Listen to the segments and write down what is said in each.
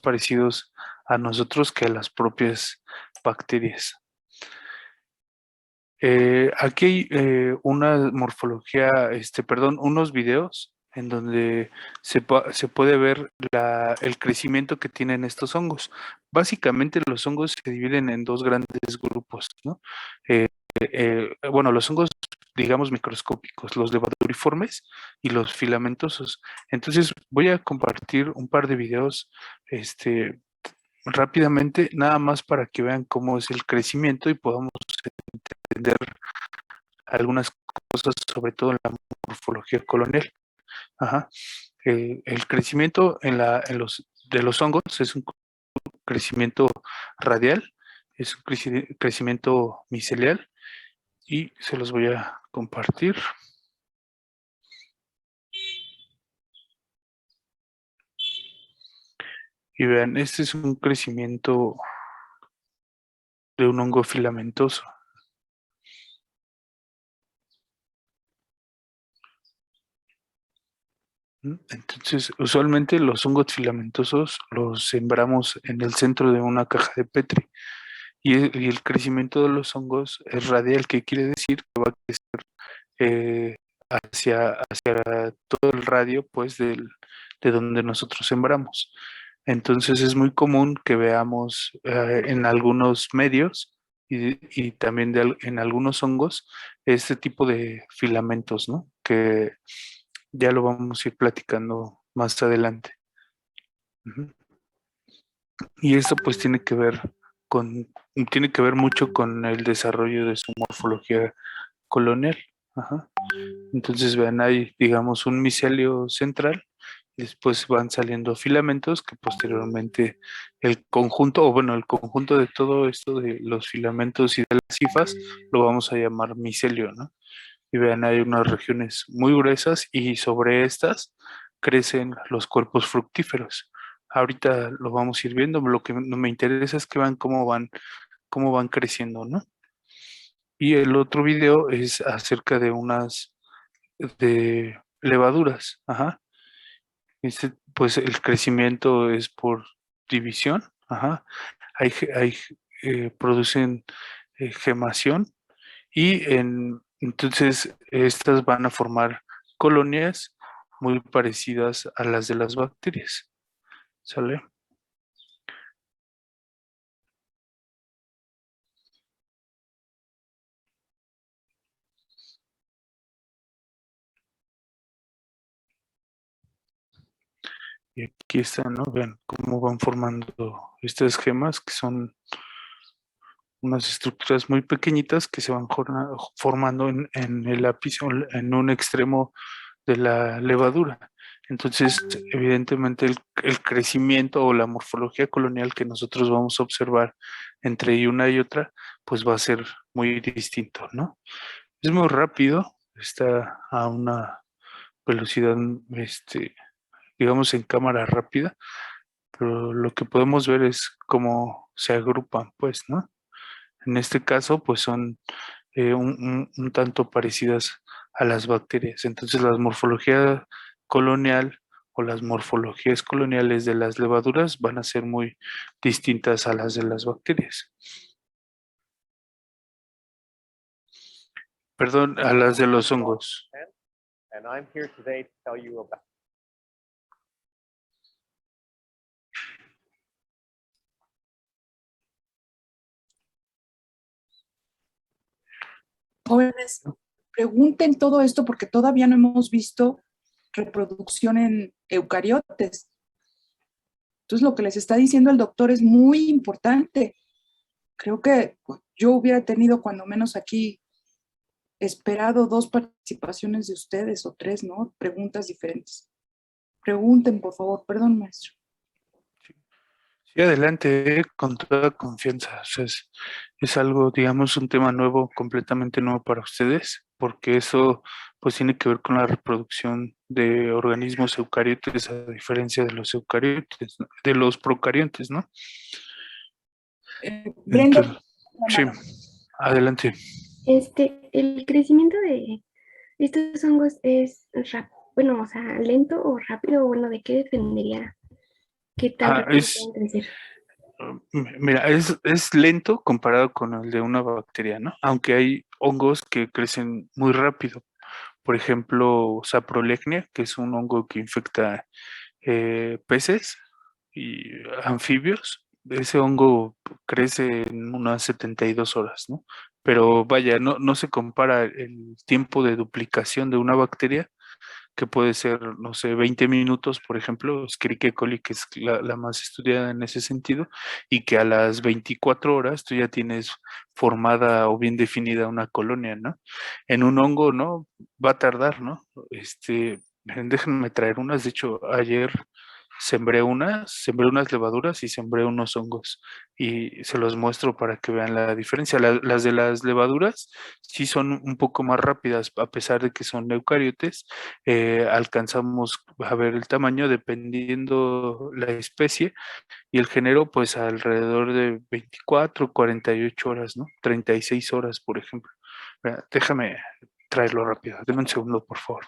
parecidos a nosotros que a las propias bacterias. Aquí hay una morfología, unos videos en donde se puede ver el crecimiento que tienen estos hongos. Básicamente los hongos se dividen en dos grandes grupos, ¿no? Bueno, los hongos, digamos, microscópicos, los levaduriformes y los filamentosos. Entonces voy a compartir un par de videos, rápidamente, nada más para que vean cómo es el crecimiento y podamos entender algunas cosas, sobre todo en la morfología colonial. Ajá. El crecimiento de los hongos es un crecimiento radial, es un crecimiento micelial y se los voy a compartir. Y vean, este es un crecimiento de un hongo filamentoso. Entonces, usualmente los hongos filamentosos los sembramos en el centro de una caja de Petri y el crecimiento de los hongos es radial, que quiere decir que va a crecer hacia todo el radio, pues, de donde nosotros sembramos. Entonces es muy común que veamos en algunos medios y también en algunos hongos este tipo de filamentos, ¿no? Que ya lo vamos a ir platicando más adelante. Ujú. Y esto pues tiene que ver mucho con el desarrollo de su morfología colonial. Ajá. Entonces vean, hay, digamos, un micelio central y después van saliendo filamentos que posteriormente el conjunto de todo esto de los filamentos y de las hifas lo vamos a llamar micelio, ¿no? Y vean, hay unas regiones muy gruesas y sobre estas crecen los cuerpos fructíferos. Ahorita lo vamos a ir viendo, lo que no me interesa es que vean cómo van creciendo, ¿no? Y el otro video es acerca de de levaduras, ajá. Pues el crecimiento es por división, ajá. Producen gemación entonces estas van a formar colonias muy parecidas a las de las bacterias, ¿sale? Y aquí están, ¿no? Vean cómo van formando estas gemas que son unas estructuras muy pequeñitas que se van formando en el ápice, o en un extremo de la levadura. Entonces, evidentemente, el crecimiento o la morfología colonial que nosotros vamos a observar entre una y otra, pues va a ser muy distinto, ¿no? Es muy rápido, está a una velocidad, digamos, en cámara rápida, pero lo que podemos ver es cómo se agrupan, pues, ¿no? En este caso, pues son un tanto parecidas a las bacterias. Entonces, la morfología colonial o las morfologías coloniales de las levaduras van a ser muy distintas a las de las bacterias. Perdón, a las de los hongos. Jóvenes, pregunten todo esto porque todavía no hemos visto reproducción en eucariotes. Entonces, lo que les está diciendo el doctor es muy importante. Creo que yo hubiera tenido cuando menos aquí esperado 2 participaciones de ustedes o 3, ¿no? Preguntas diferentes. Pregunten, por favor. Perdón, maestro. Sí, adelante, con toda confianza. O sea, es algo, digamos, un tema nuevo, completamente nuevo para ustedes, porque eso pues tiene que ver con la reproducción de organismos eucariotes a diferencia de los eucariotes, ¿no? De los procariontes, ¿no? Brenda, Entonces, sí, adelante. El crecimiento de estos hongos es bueno, o sea, lento o rápido, bueno, ¿de qué dependería ¿Qué tan rápido pueden crecer? Mira, es lento comparado con el de una bacteria, ¿no? Aunque hay hongos que crecen muy rápido. Por ejemplo, saprolegnia, que es un hongo que infecta peces y anfibios. Ese hongo crece en unas 72 horas, ¿no? Pero vaya, no se compara el tiempo de duplicación de una bacteria, que puede ser, no sé, 20 minutos, por ejemplo, Escherichia coli, que es la más estudiada en ese sentido, y que a las 24 horas tú ya tienes formada o bien definida una colonia, ¿no? En un hongo, ¿no? Va a tardar, ¿no? Déjenme traer unas, de hecho, ayer sembré unas levaduras y sembré unos hongos y se los muestro para que vean la diferencia. Las de las levaduras sí son un poco más rápidas, a pesar de que son eucariotes, alcanzamos a ver el tamaño dependiendo la especie y el género, pues alrededor de 24, 48 horas, ¿no? 36 horas, por ejemplo. Déjame traerlo rápido, denme un segundo, por favor.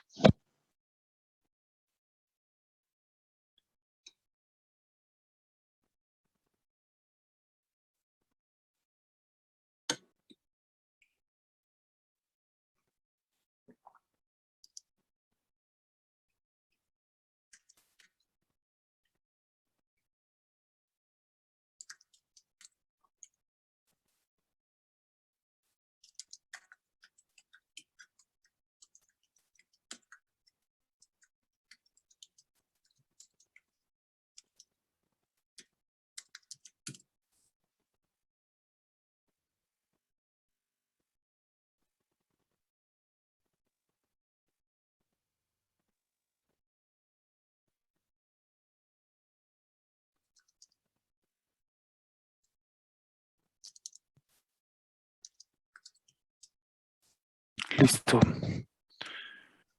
Listo.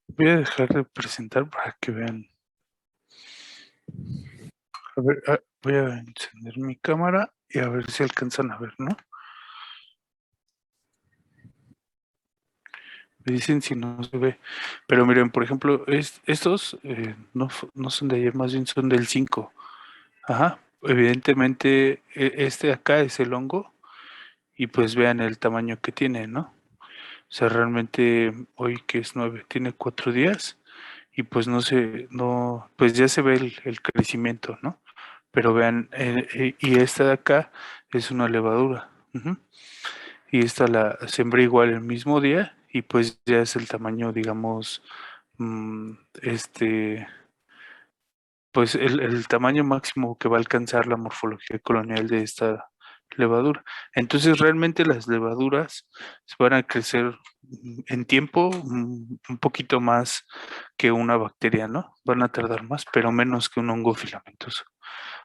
Voy a dejar de presentar para que vean. A ver, voy a encender mi cámara y a ver si alcanzan a ver, ¿no? Me dicen si no se ve. Pero miren, por ejemplo, estos no son de ayer, más bien son del 5. Ajá. Evidentemente, este de acá es el hongo y pues vean el tamaño que tiene, ¿no? O sea, realmente hoy que es 9 tiene 4 días y pues pues ya se ve el crecimiento, ¿no? Pero vean, y esta de acá es una levadura. Ujú. Y esta la sembré igual el mismo día y pues ya es el tamaño, digamos, mm, este, pues el tamaño máximo que va a alcanzar la morfología colonial de esta levadura. Entonces realmente las levaduras van a crecer en tiempo un poquito más que una bacteria, ¿no? Van a tardar más, pero menos que un hongo filamentoso.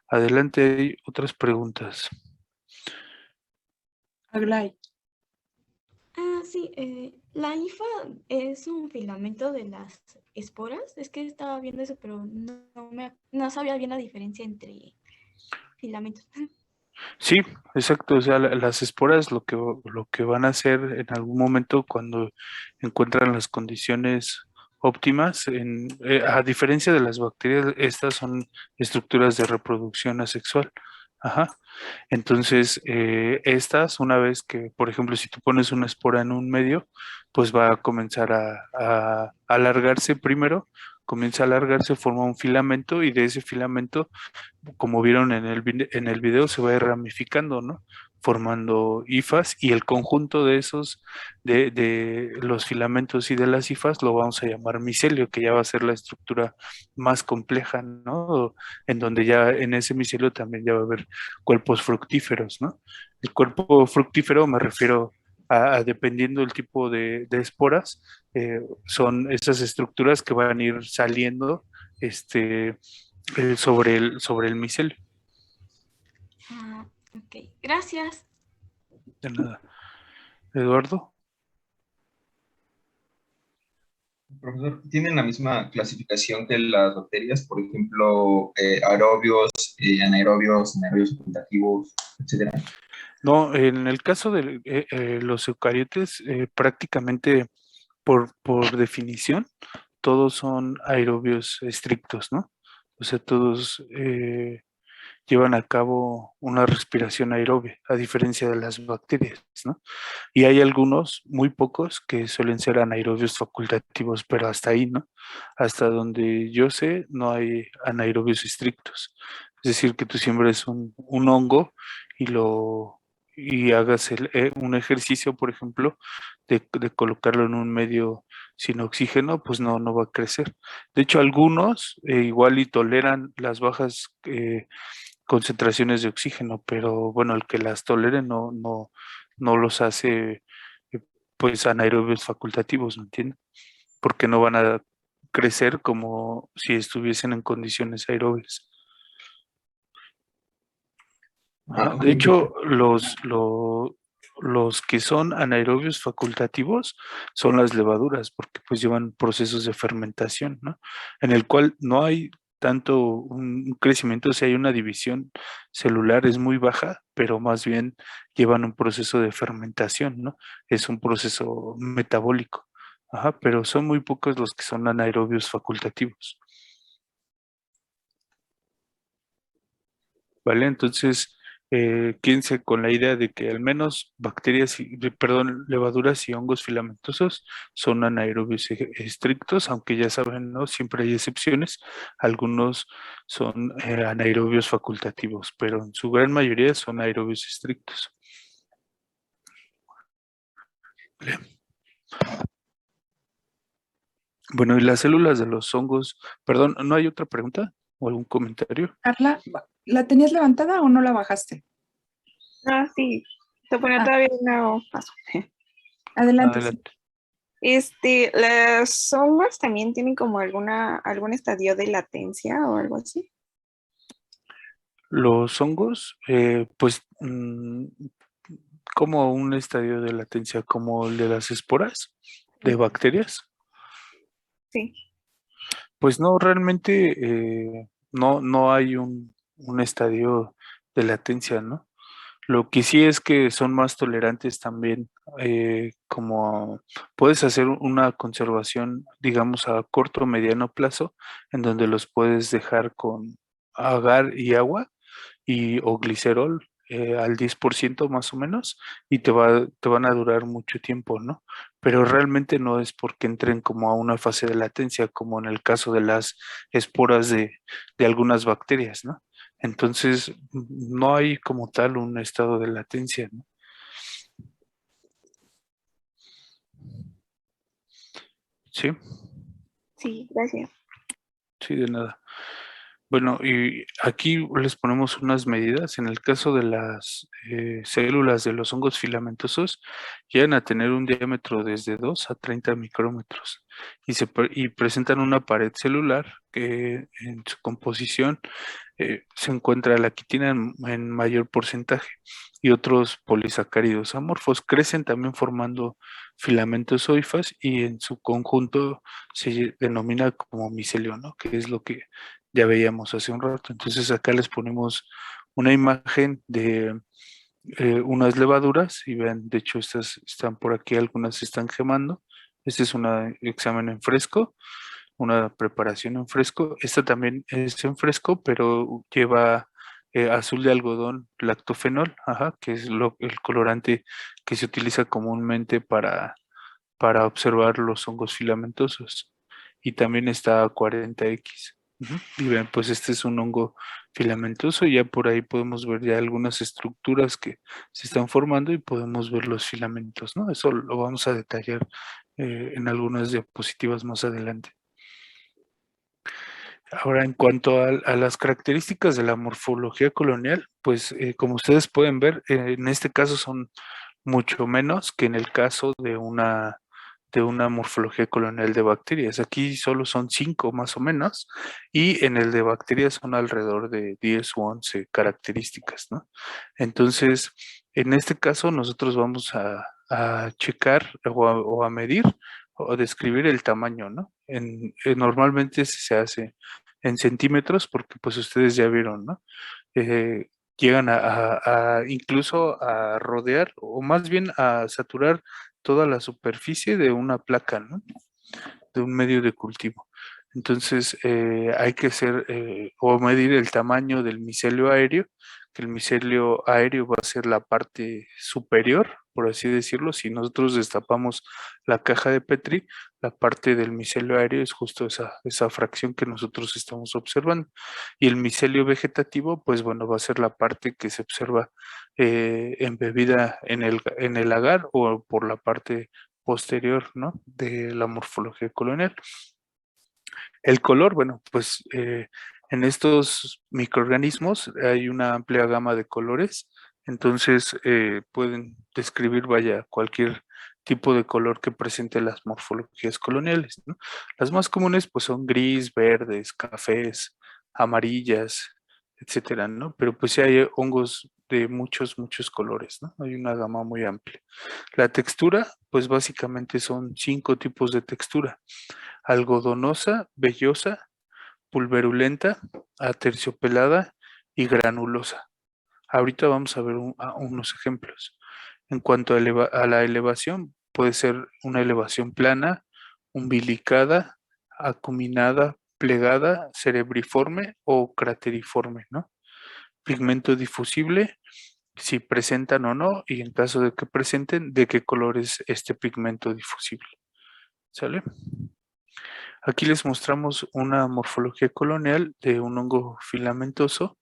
Adelante, hay otras preguntas. Aglay, Sí, la hifa es un filamento de las esporas. Es que estaba viendo eso, pero no sabía bien la diferencia entre filamentos. Sí, exacto. O sea, las esporas lo que van a hacer en algún momento cuando encuentran las condiciones óptimas, a diferencia de las bacterias, estas son estructuras de reproducción asexual. Ajá. Entonces, estas, una vez que, por ejemplo, si tú pones una espora en un medio, pues va a comenzar a alargarse primero, comienza a alargarse, forma un filamento y de ese filamento, como vieron en el video, se va a ir ramificando, ¿no? Formando hifas y el conjunto de esos, de los filamentos y de las hifas, lo vamos a llamar micelio, que ya va a ser la estructura más compleja, ¿no? En donde ya en ese micelio también ya va a haber cuerpos fructíferos, ¿no? El cuerpo fructífero me refiero dependiendo del tipo de esporas, son esas estructuras que van a ir saliendo este, sobre el micelio. Ok, gracias. De nada. Eduardo. Profesor, ¿tienen la misma clasificación que las bacterias? Por ejemplo, aerobios, anaerobios facultativos, etcétera. No, en el caso de los eucariotes, prácticamente por definición, todos son aerobios estrictos, ¿no? O sea, todos llevan a cabo una respiración aeróbica, a diferencia de las bacterias, ¿no? Y hay algunos, muy pocos, que suelen ser anaerobios facultativos, pero hasta ahí, ¿no? Hasta donde yo sé, no hay anaerobios estrictos. Es decir, que tú siembres un hongo y hagas un ejercicio, por ejemplo, de colocarlo en un medio sin oxígeno, pues no va a crecer. De hecho, algunos igual y toleran las bajas concentraciones de oxígeno, pero bueno, el que las tolere no los hace eh, pues anaerobios facultativos, ¿me entiendes? Porque no van a crecer como si estuviesen en condiciones aerobias. Ajá. Ok. De hecho, los que son anaerobios facultativos son las levaduras, porque pues llevan procesos de fermentación, ¿no? En el cual no hay tanto un crecimiento, o sea, hay una división celular, es muy baja, pero más bien llevan un proceso de fermentación, ¿no? Es un proceso metabólico. Ajá, pero son muy pocos los que son anaerobios facultativos. ¿Vale? Entonces, quédense con la idea de que al menos bacterias, perdón, levaduras y hongos filamentosos son anaerobios estrictos, aunque ya saben, ¿no? Siempre hay excepciones. Algunos son anaerobios facultativos, pero en su gran mayoría son aerobios estrictos. ¿Vale? Bueno, y las células de los hongos, perdón, ¿no hay otra pregunta o algún comentario? Carla, ¿la tenías levantada o no la bajaste? Ah, sí, se pone Ah, todavía no paso. adelante, sí. Adelante. ¿Las hongos también tienen como algún estadio de latencia o algo así? Los hongos, pues como un estadio de latencia como el de las esporas de bacterias, Sí. pues no, realmente no hay un estadio de latencia, ¿no? Lo que sí es que son más tolerantes también, como puedes hacer una conservación, digamos, a corto o mediano plazo, en donde los puedes dejar con agar y agua o glicerol al 10% más o menos, y te van a durar mucho tiempo, ¿no? Pero realmente no es porque entren como a una fase de latencia, como en el caso de las esporas de algunas bacterias, ¿no? Entonces, no hay como tal un estado de latencia, ¿no? Sí, Sí, gracias. sí, de nada. Bueno, y aquí les ponemos unas medidas. En el caso de las células de los hongos filamentosos, llegan a tener un diámetro desde 2 a 30 micrómetros y presentan una pared celular que en su composición se encuentra la quitina en mayor porcentaje y otros polisacáridos amorfos. Crecen también formando filamentos o hifas y en su conjunto se denomina como micelio, ¿no? Que es lo que ya veíamos hace un rato. Entonces acá les ponemos una imagen de unas levaduras y vean, de hecho estas están por aquí, algunas se están gemando. Este es un examen en fresco, una preparación en fresco. Esta también es en fresco, pero lleva azul de algodón, lactofenol, ajá, que es el colorante que se utiliza comúnmente para observar los hongos filamentosos. Y también está 40X. Ujú. Y ven, pues este es un hongo filamentoso y ya por ahí podemos ver ya algunas estructuras que se están formando y podemos ver los filamentos, ¿no? Eso lo vamos a detallar en algunas diapositivas más adelante. Ahora, en cuanto a las características de la morfología colonial, pues como ustedes pueden ver, en este caso son mucho menos que en el caso de una morfología colonial de bacterias. Aquí solo son 5 más o menos, y en el de bacterias son alrededor de 10 u 11 características, ¿no? Entonces, en este caso nosotros vamos a checar o a medir o a describir el tamaño, ¿no? Normalmente se hace en centímetros porque pues ustedes ya vieron, ¿no? Llegan incluso a rodear o más bien a saturar toda la superficie de una placa, ¿no? De un medio de cultivo. Entonces hay que hacer o medir el tamaño del micelio aéreo, que el micelio aéreo va a ser la parte superior, por así decirlo. Si nosotros destapamos la caja de Petri, la parte del micelio aéreo es justo esa fracción que nosotros estamos observando. Y el micelio vegetativo, pues bueno, va a ser la parte que se observa embebida en el agar o por la parte posterior, ¿no?, de la morfología colonial. El color, bueno, pues en estos microorganismos hay una amplia gama de colores, entonces pueden describir, vaya, cualquier tipo de color que presente las morfologías coloniales, ¿no? Las más comunes pues son gris, verdes, cafés, amarillas, etcétera, ¿no? Pero pues sí hay hongos de muchos colores, ¿no? Hay una gama muy amplia. La textura, pues básicamente son 5 tipos de textura: algodonosa, vellosa, pulverulenta, aterciopelada y granulosa. Ahorita vamos a ver unos ejemplos. En cuanto a la elevación, puede ser una elevación plana, umbilicada, acuminada, plegada, cerebriforme o crateriforme, ¿no? Pigmento difusible, si presentan o no, y en caso de que presenten, de qué color es este pigmento difusible. ¿Sale? Aquí les mostramos una morfología colonial de un hongo filamentoso,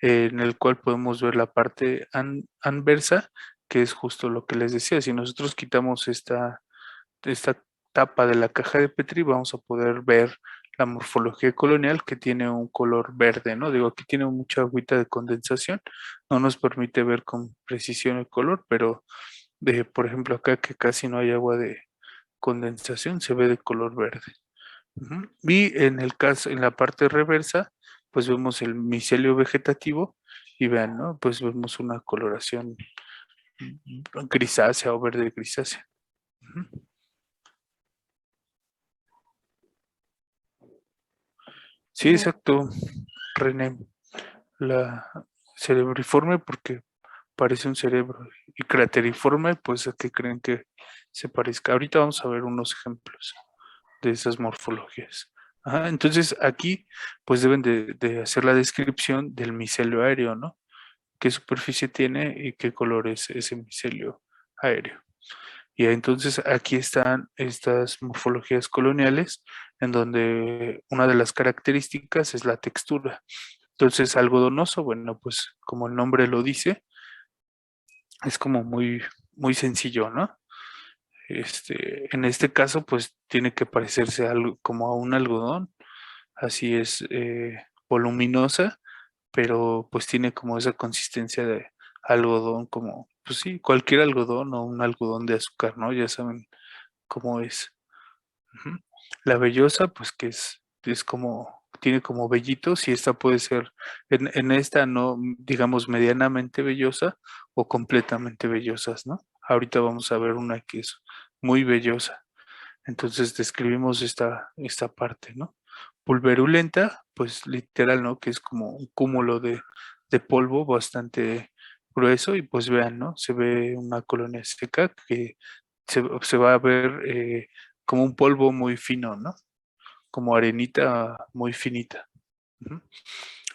en el cual podemos ver la parte anversa, que es justo lo que les decía. Si nosotros quitamos esta tapa de la caja de Petri, vamos a poder ver la morfología colonial, que tiene un color verde, ¿no? Digo, aquí tiene mucha agüita de condensación, no nos permite ver con precisión el color, pero por ejemplo acá, que casi no hay agua de condensación, se ve de color verde. Y en el caso, en la parte reversa, pues vemos el micelio vegetativo y vean, ¿no? Pues vemos una coloración grisácea o verde grisácea. Sí, exacto, René. La cerebriforme porque parece un cerebro, y crateriforme, pues a qué creen que se parezca. Ahorita vamos a ver unos ejemplos de esas morfologías. Ajá, entonces aquí pues deben de hacer la descripción del micelio aéreo, ¿no? ¿Qué superficie tiene y qué color es ese micelio aéreo? Y entonces aquí están estas morfologías coloniales, en donde una de las características es la textura. Entonces, algodonoso, bueno, pues como el nombre lo dice, es como muy sencillo, ¿no? En este caso, pues tiene que parecerse algo como a un algodón, así es, voluminosa, pero pues tiene como esa consistencia de algodón, como, pues sí, cualquier algodón o un algodón de azúcar, ¿no? Ya saben cómo es. Ujú. La vellosa, pues que es como, tiene como vellitos, y esta puede ser, en esta no, digamos, medianamente vellosa o completamente vellosas, ¿no? Ahorita vamos a ver una que es muy vellosa. Entonces describimos esta parte, ¿no? Pulverulenta, pues literal, ¿no? Que es como un cúmulo de polvo bastante grueso, y pues vean, ¿no? Se ve una colonia seca que se va a ver como un polvo muy fino, ¿no? Como arenita muy finita. Ujú.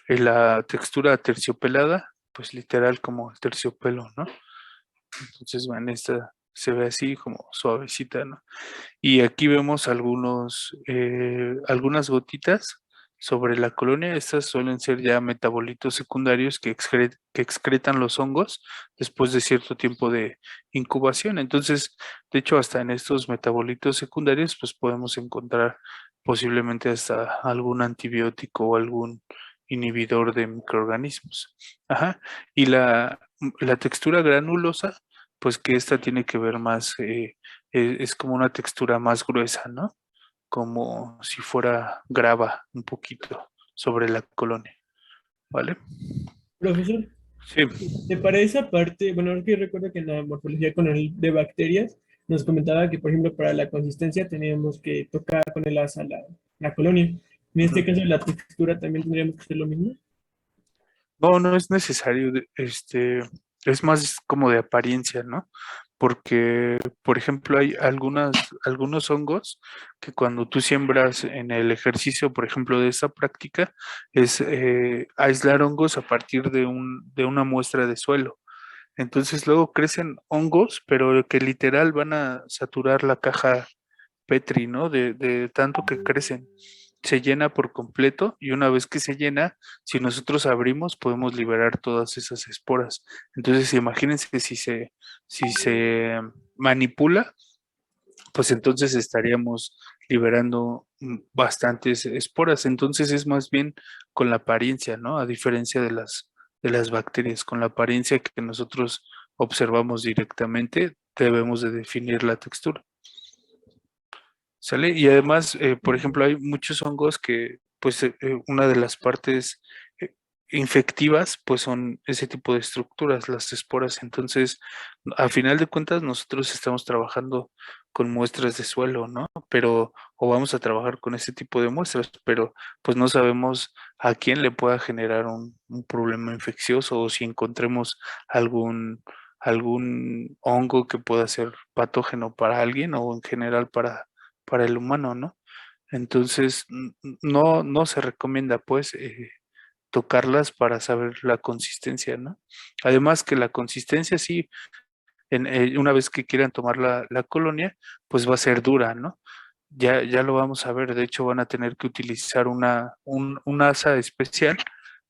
En la textura terciopelada, pues literal como el terciopelo, ¿no? Entonces, vean, esta se ve así como suavecita, ¿no? Y aquí vemos algunas gotitas sobre la colonia. Estas suelen ser ya metabolitos secundarios que excretan los hongos después de cierto tiempo de incubación. Entonces, de hecho, hasta en estos metabolitos secundarios, pues podemos encontrar posiblemente hasta algún antibiótico o algún inhibidor de microorganismos. Ajá. Y la textura granulosa, pues que esta tiene que ver más, es como una textura más gruesa, ¿no? Como si fuera grava un poquito sobre la colonia, ¿vale? Profesor, Sí. para esa parte, bueno, es que recuerdo que en la morfología con el de bacterias nos comentaba que, por ejemplo, para la consistencia teníamos que tocar con el asa la colonia. En este caso, la textura también tendríamos que hacer lo mismo. No, no es necesario, es más como de apariencia, ¿no? porque, por ejemplo, hay algunos hongos que cuando tú siembras en el ejercicio, por ejemplo, de esta práctica, es aislar hongos a partir de una muestra de suelo. Entonces luego crecen hongos, pero que literal van a saturar la caja Petri, ¿no? De tanto que crecen. Se llena por completo y una vez que se llena, si nosotros abrimos, podemos liberar todas esas esporas. Entonces, imagínense que si se manipula, pues entonces estaríamos liberando bastantes esporas. Entonces es más bien con la apariencia, ¿no? A diferencia de las bacterias, con la apariencia que nosotros observamos directamente, debemos de definir la textura. ¿Sale? Y además, por ejemplo, hay muchos hongos que, pues, una de las partes eh, infectivas, pues, son ese tipo de estructuras, las esporas. Entonces, a final de cuentas, nosotros estamos trabajando con muestras de suelo, ¿no? Pero, o vamos a trabajar con ese tipo de muestras, pero, pues, no sabemos a quién le pueda generar un problema infeccioso o si encontremos algún hongo que pueda ser patógeno para alguien o en general para el humano, ¿no? Entonces, no se recomienda, pues, tocarlas para saber la consistencia, ¿no? Además que la consistencia, sí, una vez que quieran tomar la colonia, pues va a ser dura, ¿no? Ya lo vamos a ver, de hecho van a tener que utilizar un asa especial,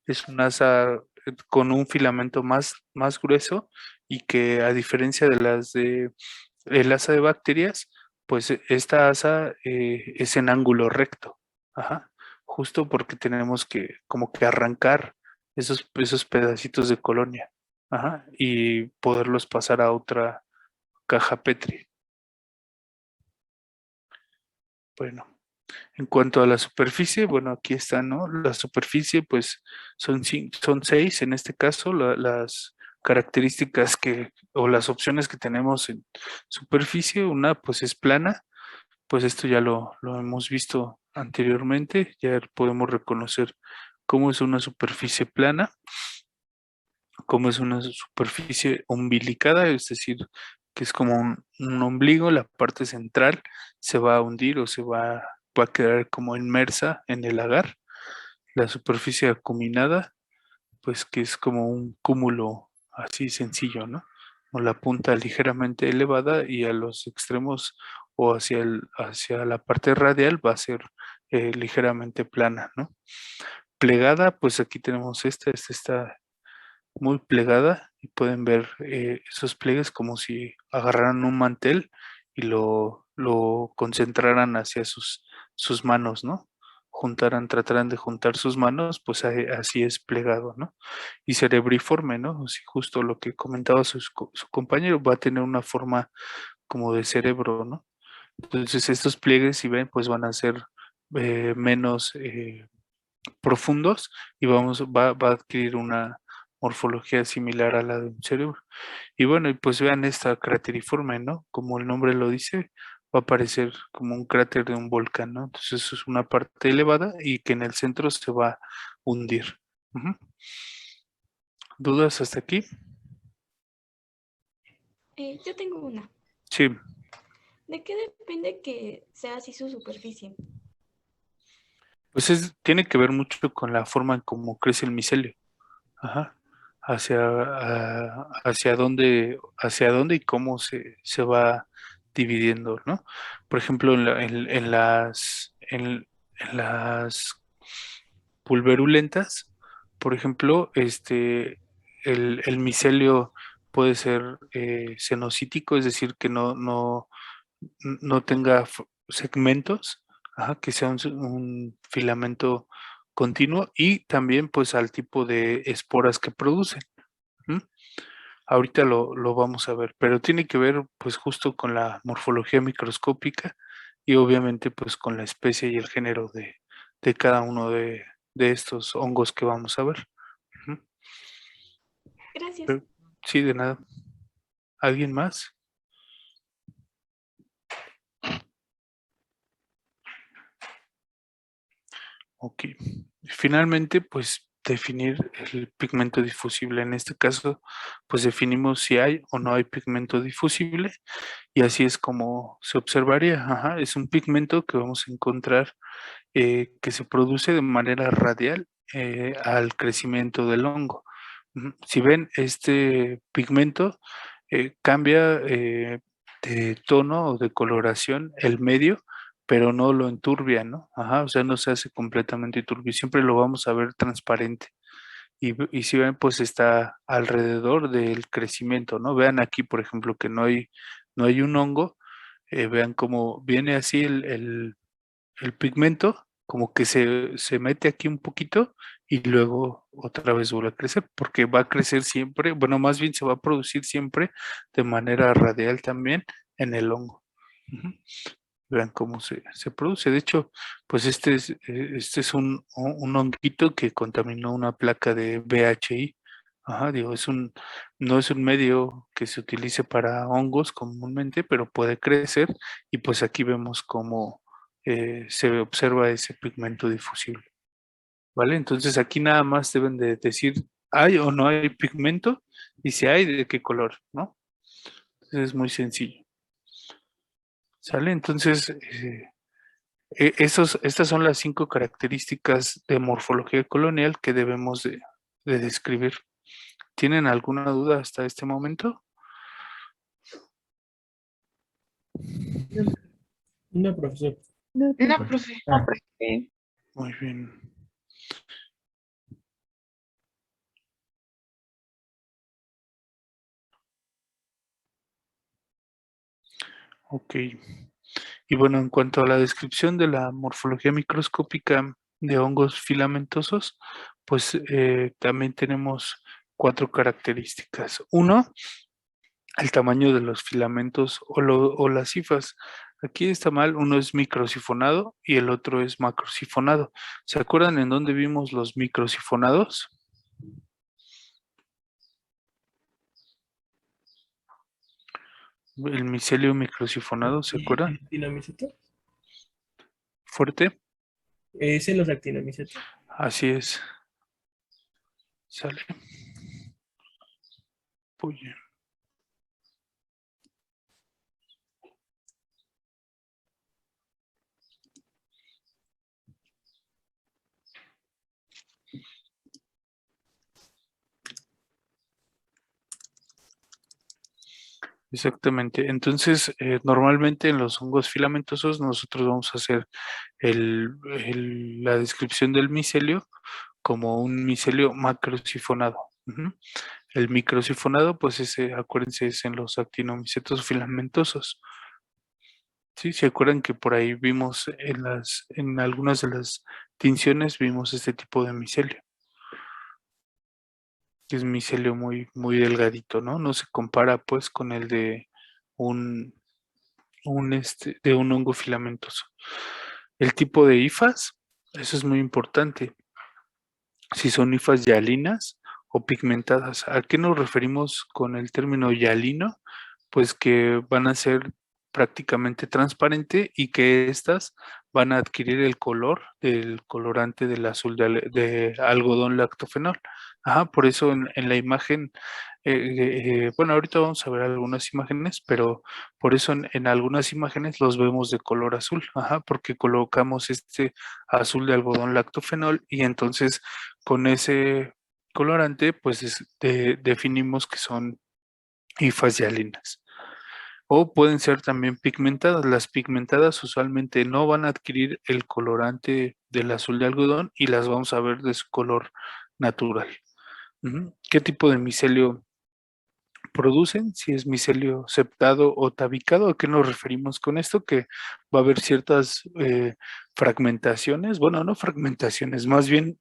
es un asa con un filamento más grueso y que a diferencia de el asa de bacterias, pues esta asa es en ángulo recto, ajá, justo porque tenemos que como que arrancar esos pedacitos de colonia, ajá, y poderlos pasar a otra caja Petri. Bueno, en cuanto a la superficie, bueno, aquí está, ¿no? La superficie, pues son 6 en este caso, las características o las opciones que tenemos en superficie. Una, pues es plana, pues esto ya lo hemos visto anteriormente, ya podemos reconocer cómo es una superficie plana, cómo es una superficie umbilicada, es decir, que es como un ombligo, la parte central se va a hundir o va a quedar como inmersa en el agar. La superficie acuminada, pues que es como un cúmulo así sencillo, ¿no? O la punta ligeramente elevada y a los extremos o hacia la parte radial va a ser ligeramente plana, ¿no? Plegada, pues aquí tenemos esta está muy plegada y pueden ver esos pliegues como si agarraran un mantel y lo concentraran hacia sus manos, ¿no? Trataran de juntar sus manos, pues así es plegado, ¿no? Y cerebriforme, ¿no? Así justo lo que comentaba su compañero, va a tener una forma como de cerebro, ¿no? Entonces estos pliegues, si ven, pues van a ser menos profundos y va a adquirir una morfología similar a la de un cerebro. Y bueno, y pues vean esta crateriforme, ¿no? Como el nombre lo dice, va a parecer como un cráter de un volcán, ¿no? Entonces eso es una parte elevada y que en el centro se va a hundir. Ujú. ¿Dudas hasta aquí? Yo tengo una. Sí, ¿De qué depende que sea así su superficie? pues tiene que ver mucho con la forma en cómo crece el micelio. Ajá. Hacia dónde y cómo se va dividiendo, ¿no? Por ejemplo, en las pulverulentas, por ejemplo, el micelio puede ser cenocítico, es decir, que no tenga segmentos, ajá, que sea un filamento continuo y también pues al tipo de esporas que producen. ¿M? Ahorita lo vamos a ver, pero tiene que ver pues justo con la morfología microscópica y obviamente pues con la especie y el género de cada uno de estos hongos que vamos a ver. Ujú. Gracias. Pero, sí, de nada. ¿Alguien más? Ok. Finalmente, pues definir el pigmento difusible. En este caso, pues definimos si hay o no hay pigmento difusible y así es como se observaría. Ajá, es un pigmento que vamos a encontrar que se produce de manera radial al crecimiento del hongo. Si ven, este pigmento cambia de tono o de coloración el medio, pero no lo enturbia, ¿no? Ajá, o sea, no se hace completamente turbio, siempre lo vamos a ver transparente. Y si ven, pues está alrededor del crecimiento, ¿no? Vean aquí, por ejemplo, que no hay un hongo, vean cómo viene así el pigmento, como que se mete aquí un poquito y luego otra vez vuelve a crecer, porque va a crecer siempre, bueno, más bien se va a producir siempre de manera radial también en el hongo. Ujú. Vean cómo se produce. De hecho, pues este es un honguito que contaminó una placa de BHI. Ajá, digo, no es un medio que se utilice para hongos comúnmente, pero puede crecer y pues aquí vemos cómo se observa ese pigmento difusible. ¿Vale? Entonces aquí nada más deben de decir, ¿hay o no hay pigmento? Y si hay, ¿de qué color? ¿No? Entonces es muy sencillo. ¿Sale? Entonces, estas son las 5 características de morfología colonial que debemos de describir. ¿Tienen alguna duda hasta este momento? No, profesor. No, No, profe. profe. Muy bien. Ok. Y bueno, en cuanto a la descripción de la morfología microscópica de hongos filamentosos, pues también tenemos 4 características. Uno, el tamaño de los filamentos o las hifas. Aquí está mal, uno es microsifonado y el otro es macrosifonado. ¿Se acuerdan en dónde vimos los microsifonados? El micelio microsifonado, ¿se acuerdan? ¿Actinomiceto? Fuerte. Es en los actinomicetos. Así es. Sale. Muy bien. Exactamente. Entonces, normalmente en los hongos filamentosos nosotros vamos a hacer la descripción del micelio como un micelio macrosifonado. Ujú. El microsifonado, pues ese, acuérdense, es en los actinomicetos filamentosos. Sí, se acuerdan que por ahí vimos en algunas de las tinciones vimos este tipo de micelio, que es micelio muy, muy delgadito, ¿no? No se compara pues con el de un, de un hongo filamentoso. El tipo de hifas, eso es muy importante. Si son hifas hialinas o pigmentadas. ¿A qué nos referimos con el término hialino? Pues que van a ser prácticamente transparente y que éstas van a adquirir el color del colorante del azul de algodón lactofenol. Ajá, por eso en la imagen, bueno, ahorita vamos a ver algunas imágenes, pero por eso en algunas imágenes los vemos de color azul, ajá, porque colocamos este azul de algodón lactofenol y entonces con ese colorante, pues definimos que son hifas hialinas. O pueden ser también pigmentadas. Las pigmentadas usualmente no van a adquirir el colorante del azul de algodón y las vamos a ver de su color natural. ¿Qué tipo de micelio producen? Si es micelio septado o tabicado, ¿a qué nos referimos con esto? Que va a haber ciertas fragmentaciones, bueno, no fragmentaciones, más bien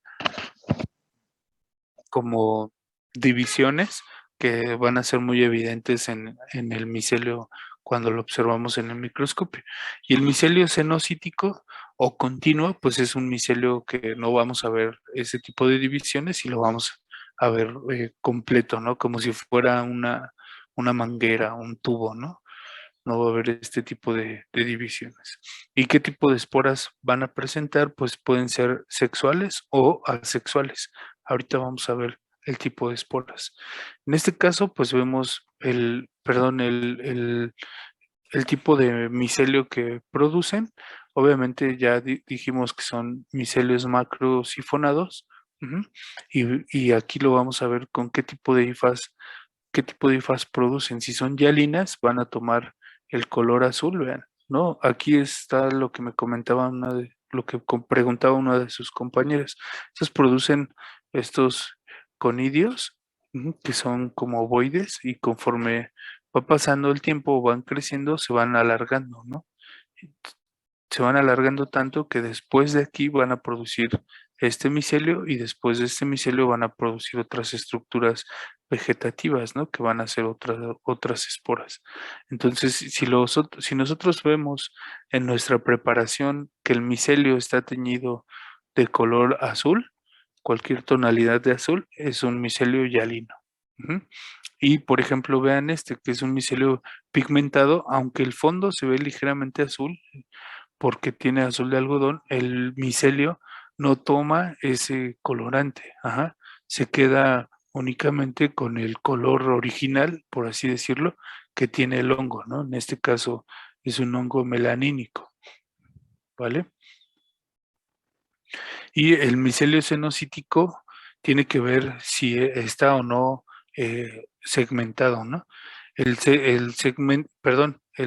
como divisiones que van a ser muy evidentes en el micelio cuando lo observamos en el microscopio. Y el micelio cenocítico o continuo, pues es un micelio que no vamos a ver ese tipo de divisiones y lo vamos a ver completo, ¿no? Como si fuera una manguera, un tubo, ¿no? No va a haber este tipo de divisiones. ¿Y qué tipo de esporas van a presentar? Pues pueden ser sexuales o asexuales. Ahorita vamos a ver el tipo de esporas. En este caso, pues vemos el tipo de micelio que producen. Obviamente ya dijimos que son micelios macrosifonados. Ujú. Y aquí lo vamos a ver con qué tipo de hifas producen. Si son hialinas, van a tomar el color azul, vean, ¿no? Aquí está lo que me comentaba lo que preguntaba una de sus compañeras. Estos producen estos conidios, que son como ovoides, y conforme va pasando el tiempo, van creciendo, se van alargando, ¿no? Se van alargando tanto que después de aquí van a producir este micelio, y después de este micelio van a producir otras estructuras vegetativas, ¿no? Que van a ser otras esporas. Entonces, si nosotros vemos en nuestra preparación que el micelio está teñido de color azul, cualquier tonalidad de azul es un micelio hialino. Ujú. Y por ejemplo, vean este, que es un micelio pigmentado, aunque el fondo se ve ligeramente azul, porque tiene azul de algodón, el micelio no toma ese colorante, ajá, se queda únicamente con el color original, por así decirlo, que tiene el hongo, ¿no? En este caso es un hongo melanínico, ¿vale? Y el micelio cenocítico tiene que ver si está o no segmentado, ¿no? El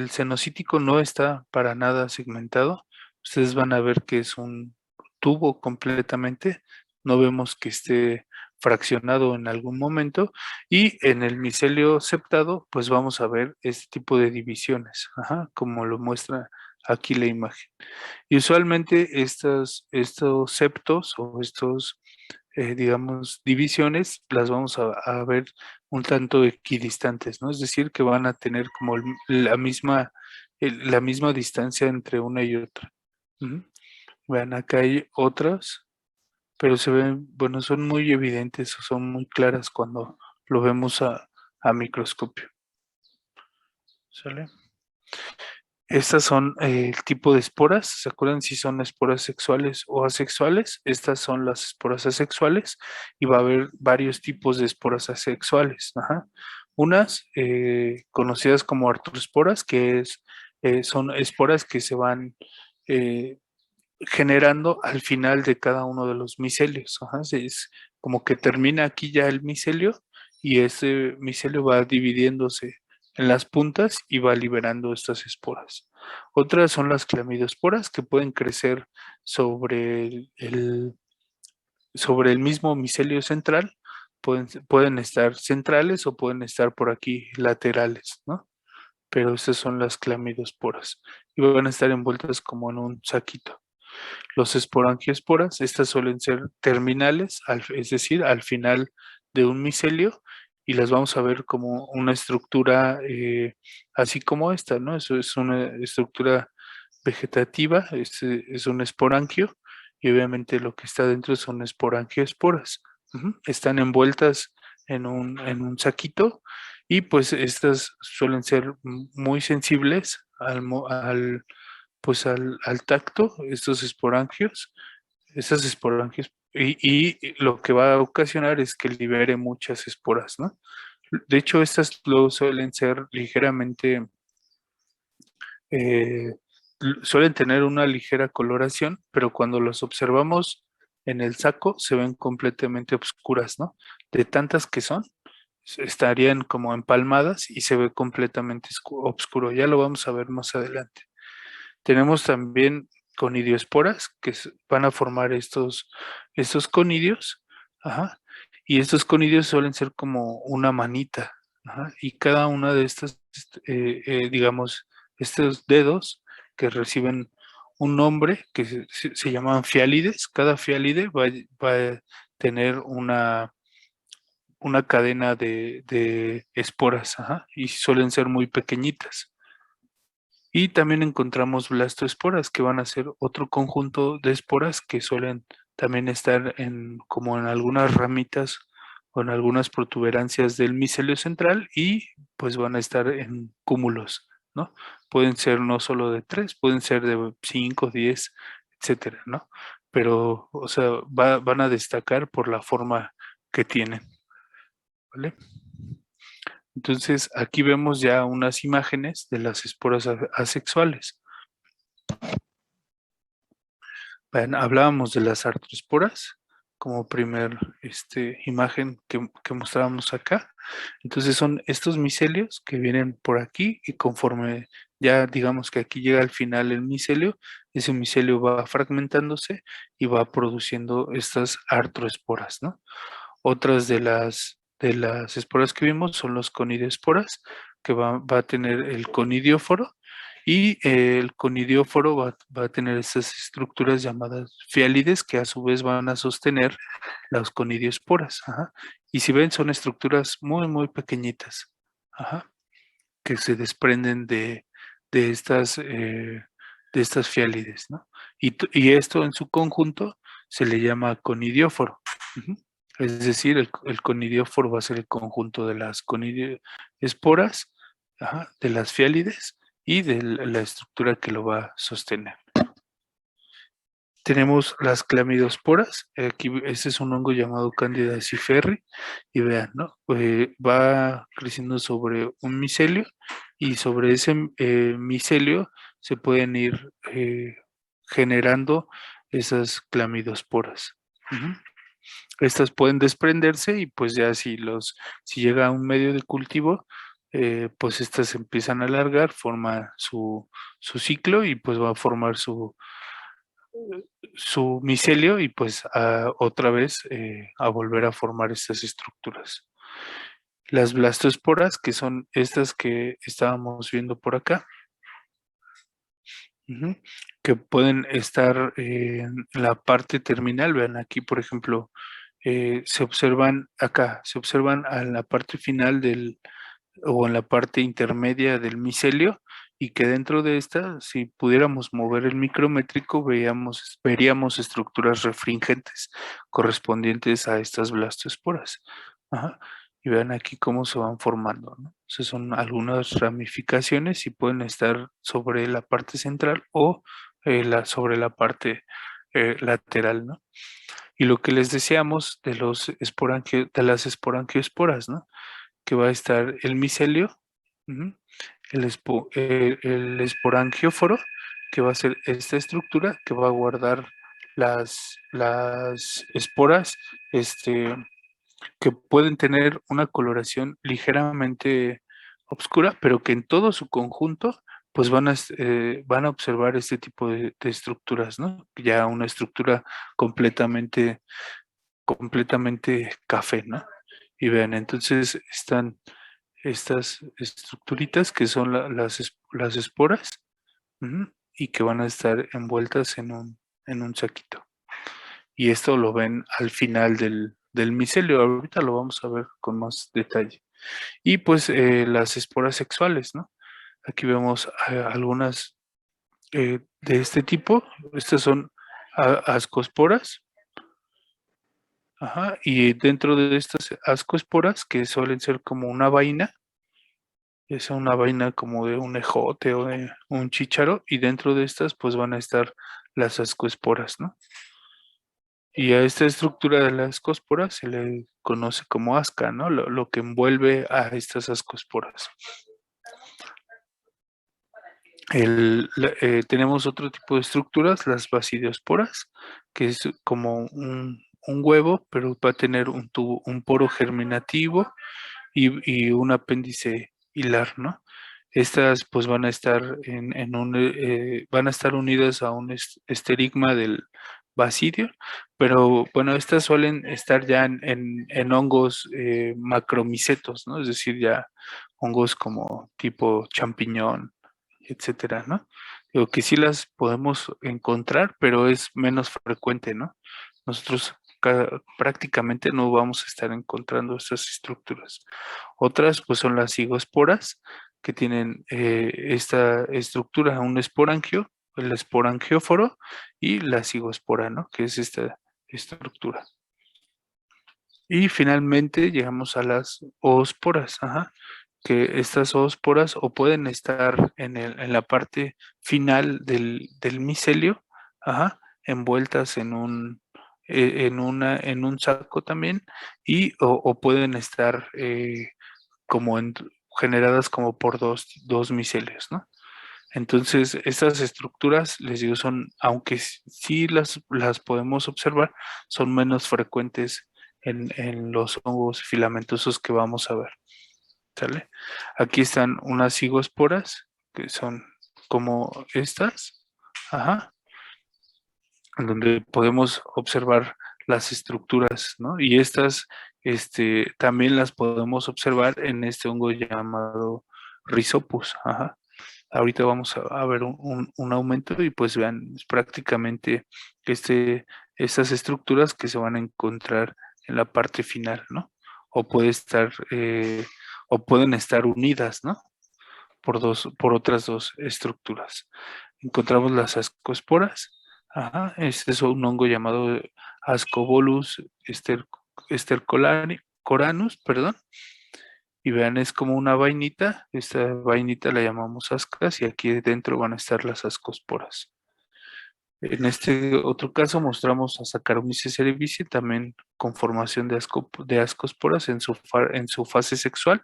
cenocítico no está para nada segmentado. Ustedes van a ver que es un tubo completamente. No vemos que esté fraccionado en algún momento. Y en el micelio septado, pues vamos a ver este tipo de divisiones, ajá, como lo muestra aquí la imagen. Y usualmente estos septos o digamos, divisiones, las vamos a ver un tanto equidistantes, ¿no? Es decir, que van a tener como la misma distancia entre una y otra. Ujú. Vean, acá hay otras, pero se ven, bueno, son muy evidentes o son muy claras cuando lo vemos a microscopio. ¿Sale? Estas son el tipo de esporas. ¿Se acuerdan si son esporas sexuales o asexuales? Estas son las esporas asexuales, y va a haber varios tipos de esporas asexuales. Ajá. Unas conocidas como artroesporas, son esporas que se van eh, generando al final de cada uno de los micelios. Ajá. Es como que termina aquí ya el micelio, y ese micelio va dividiéndose en las puntas y va liberando estas esporas. Otras son las clamidosporas, que pueden crecer sobre el mismo micelio central. Pueden estar centrales o pueden estar por aquí laterales, ¿no? Pero estas son las clamidosporas y van a estar envueltas como en un saquito. Los esporangiosporas, estas suelen ser terminales, es decir, al final de un micelio, y las vamos a ver como una estructura así como esta, ¿no? Eso es una estructura vegetativa, es un esporangio, y obviamente lo que está dentro son esporangioesporas. Ujú. Están envueltas en un saquito, y pues estas suelen ser muy sensibles al tacto, estos esporangios, y lo que va a ocasionar es que libere muchas esporas, ¿no? De hecho, estas luego suelen ser ligeramente, eh, suelen tener una ligera coloración, pero cuando los observamos en el saco se ven completamente oscuras, ¿no? De tantas que son, estarían como empalmadas y se ve completamente oscuro. Ya lo vamos a ver más adelante. Tenemos también conidioesporas que van a formar estos conidios, ajá, y estos conidios suelen ser como una manita, ajá, y cada una de estas, digamos, estos dedos que reciben un nombre que se llaman fialides. Cada fialide va a tener una cadena de esporas, ajá, y suelen ser muy pequeñitas. Y también encontramos blastoesporas, que van a ser otro conjunto de esporas que suelen también estar como en algunas ramitas o en algunas protuberancias del micelio central, y pues van a estar en cúmulos, ¿no? Pueden ser no solo de 3, pueden ser de 5, 10, etcétera, ¿no? pero, o sea, van a destacar por la forma que tienen, ¿vale? Entonces, aquí vemos ya unas imágenes de las esporas asexuales. Vean, hablábamos de las artroesporas como primer imagen que mostrábamos acá. Entonces son estos micelios que vienen por aquí y conforme ya digamos que aquí llega al final el micelio, ese micelio va fragmentándose y va produciendo estas artroesporas, ¿no? Otras de las esporas que vimos son los conidiosporas, que va a tener el conidióforo, y el conidióforo va a tener estas estructuras llamadas fiálides que a su vez van a sostener las conidiosporas. Ajá. Y si ven, son estructuras muy, muy pequeñitas, ajá, que se desprenden de estas fiálides, ¿no? Y esto en su conjunto se le llama conidióforo. Ujú. Es decir, el conidióforo va a ser el conjunto de las conidiosporas, ajá, de las fiálides y de la estructura que lo va a sostener. Tenemos las clamidosporas. Aquí este es un hongo llamado Candida ciferri y vean, ¿no? Va creciendo sobre un micelio y sobre ese micelio se pueden ir generando esas clamidosporas. Ujú. Estas pueden desprenderse y pues ya si llega a un medio de cultivo, pues estas se empiezan a alargar, forma su ciclo y pues va a formar su micelio y pues otra vez a volver a formar estas estructuras. Las blastoesporas, que son estas que estábamos viendo por acá, que pueden estar en la parte terminal. Vean aquí, por ejemplo, se observan en la parte final o en la parte intermedia del micelio, y que dentro de esta, si pudiéramos mover el micrométrico, veríamos estructuras refringentes correspondientes a estas blastoesporas. Ajá. Y vean aquí cómo se van formando, ¿no? O sea, son algunas ramificaciones y pueden estar sobre la parte central o sobre la parte lateral, ¿no? Y lo que les decíamos de de las esporangioesporas, ¿no? Que va a estar el micelio, ujú, el esporangióforo, que va a ser esta estructura que va a guardar las esporas, que pueden tener una coloración ligeramente oscura, pero que en todo su conjunto pues van a observar este tipo de estructuras, ¿no? Ya una estructura completamente café, ¿no? Y vean, entonces están estas estructuritas que son las esporas, ujú, y que van a estar envueltas en un saquito. Y esto lo ven al final del micelio. Ahorita lo vamos a ver con más detalle. Y pues las esporas sexuales, ¿no? Aquí vemos algunas de este tipo. Estas son ascosporas. Ajá, y dentro de estas ascoesporas, que suelen ser como una vaina, es una vaina como de un ejote o de un chícharo, y dentro de estas pues van a estar las ascoesporas, ¿no? Y a esta estructura de las ascoesporas se le conoce como asca, ¿no? Lo que envuelve a estas ascoesporas. Tenemos otro tipo de estructuras, las basidiosporas, que es como un huevo, pero va a tener un poro germinativo y un apéndice hilar, ¿no? Estas pues van a estar van a estar unidas a un esterigma del basidio, pero bueno, estas suelen estar ya en hongos macromicetos, ¿no? Es decir, ya hongos como tipo champiñón, etcétera, ¿no? Digo que sí las podemos encontrar, pero es menos frecuente, ¿no? Nosotros prácticamente no vamos a estar encontrando estas estructuras. Otras pues son las cigosporas, que tienen esta estructura, un esporangio, el esporangióforo y la cigospora, ¿no? Que es esta estructura. Y finalmente llegamos a las oosporas, ajá, que estas oosporas o pueden estar en la parte final del micelio, ajá, envueltas en un saco también, o pueden estar como generadas como por dos micelios, ¿no? Entonces, estas estructuras, les digo, aunque sí las podemos observar, son menos frecuentes en los hongos filamentosos que vamos a ver, ¿sale? Aquí están unas cigosporas, que son como estas, ajá, en donde podemos observar las estructuras, ¿no? Y estas también las podemos observar en este hongo llamado Rhizopus, ajá. Ahorita vamos a ver un aumento y pues vean, es prácticamente estas estructuras que se van a encontrar en la parte final, ¿no? O pueden estar unidas, ¿no? Por otras dos estructuras. Encontramos las ascosporas. Ajá, este es un hongo llamado Ascobolus stercoranus, perdón. Y vean, es como una vainita. Esta vainita la llamamos ascas y aquí dentro van a estar las ascosporas. En este otro caso mostramos a Saccharomyces cerevisiae también con formación de ascosporas en su fase sexual.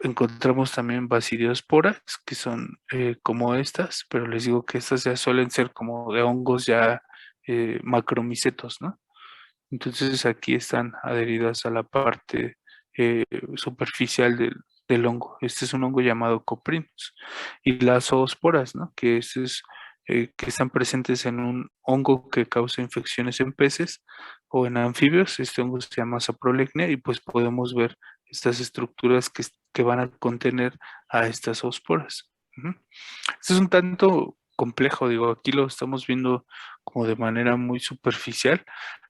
Encontramos también basidiosporas, que son como estas, pero les digo que estas ya suelen ser como de hongos ya macromicetos, ¿no? Entonces aquí están adheridas a la parte superficial del hongo. Este es un hongo llamado Coprinus. Y las zoosporas, ¿no? Que que están presentes en un hongo que causa infecciones en peces o en anfibios. Este hongo se llama Saprolegnia y pues podemos ver estas estructuras que van a contener a estas zoosporas. Esto es un tanto complejo, digo, aquí lo estamos viendo como de manera muy superficial,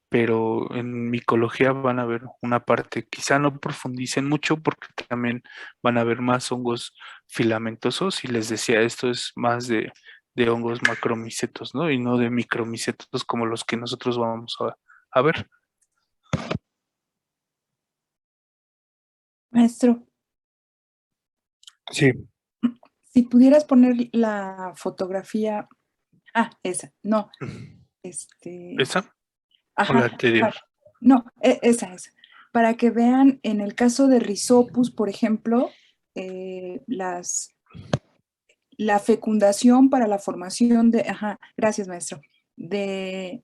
pero en micología van a ver una parte, quizá no profundicen mucho porque también van a ver más hongos filamentosos y les decía, esto es más de hongos macromicetos, ¿no? Y no de micromicetos como los que nosotros vamos a ver. Maestro, Sí. si pudieras poner la fotografía, esa, no, ¿Esa o ajá, la anterior? no, esa, para que vean en el caso de Rhizopus, por ejemplo, la fecundación para la formación gracias maestro, de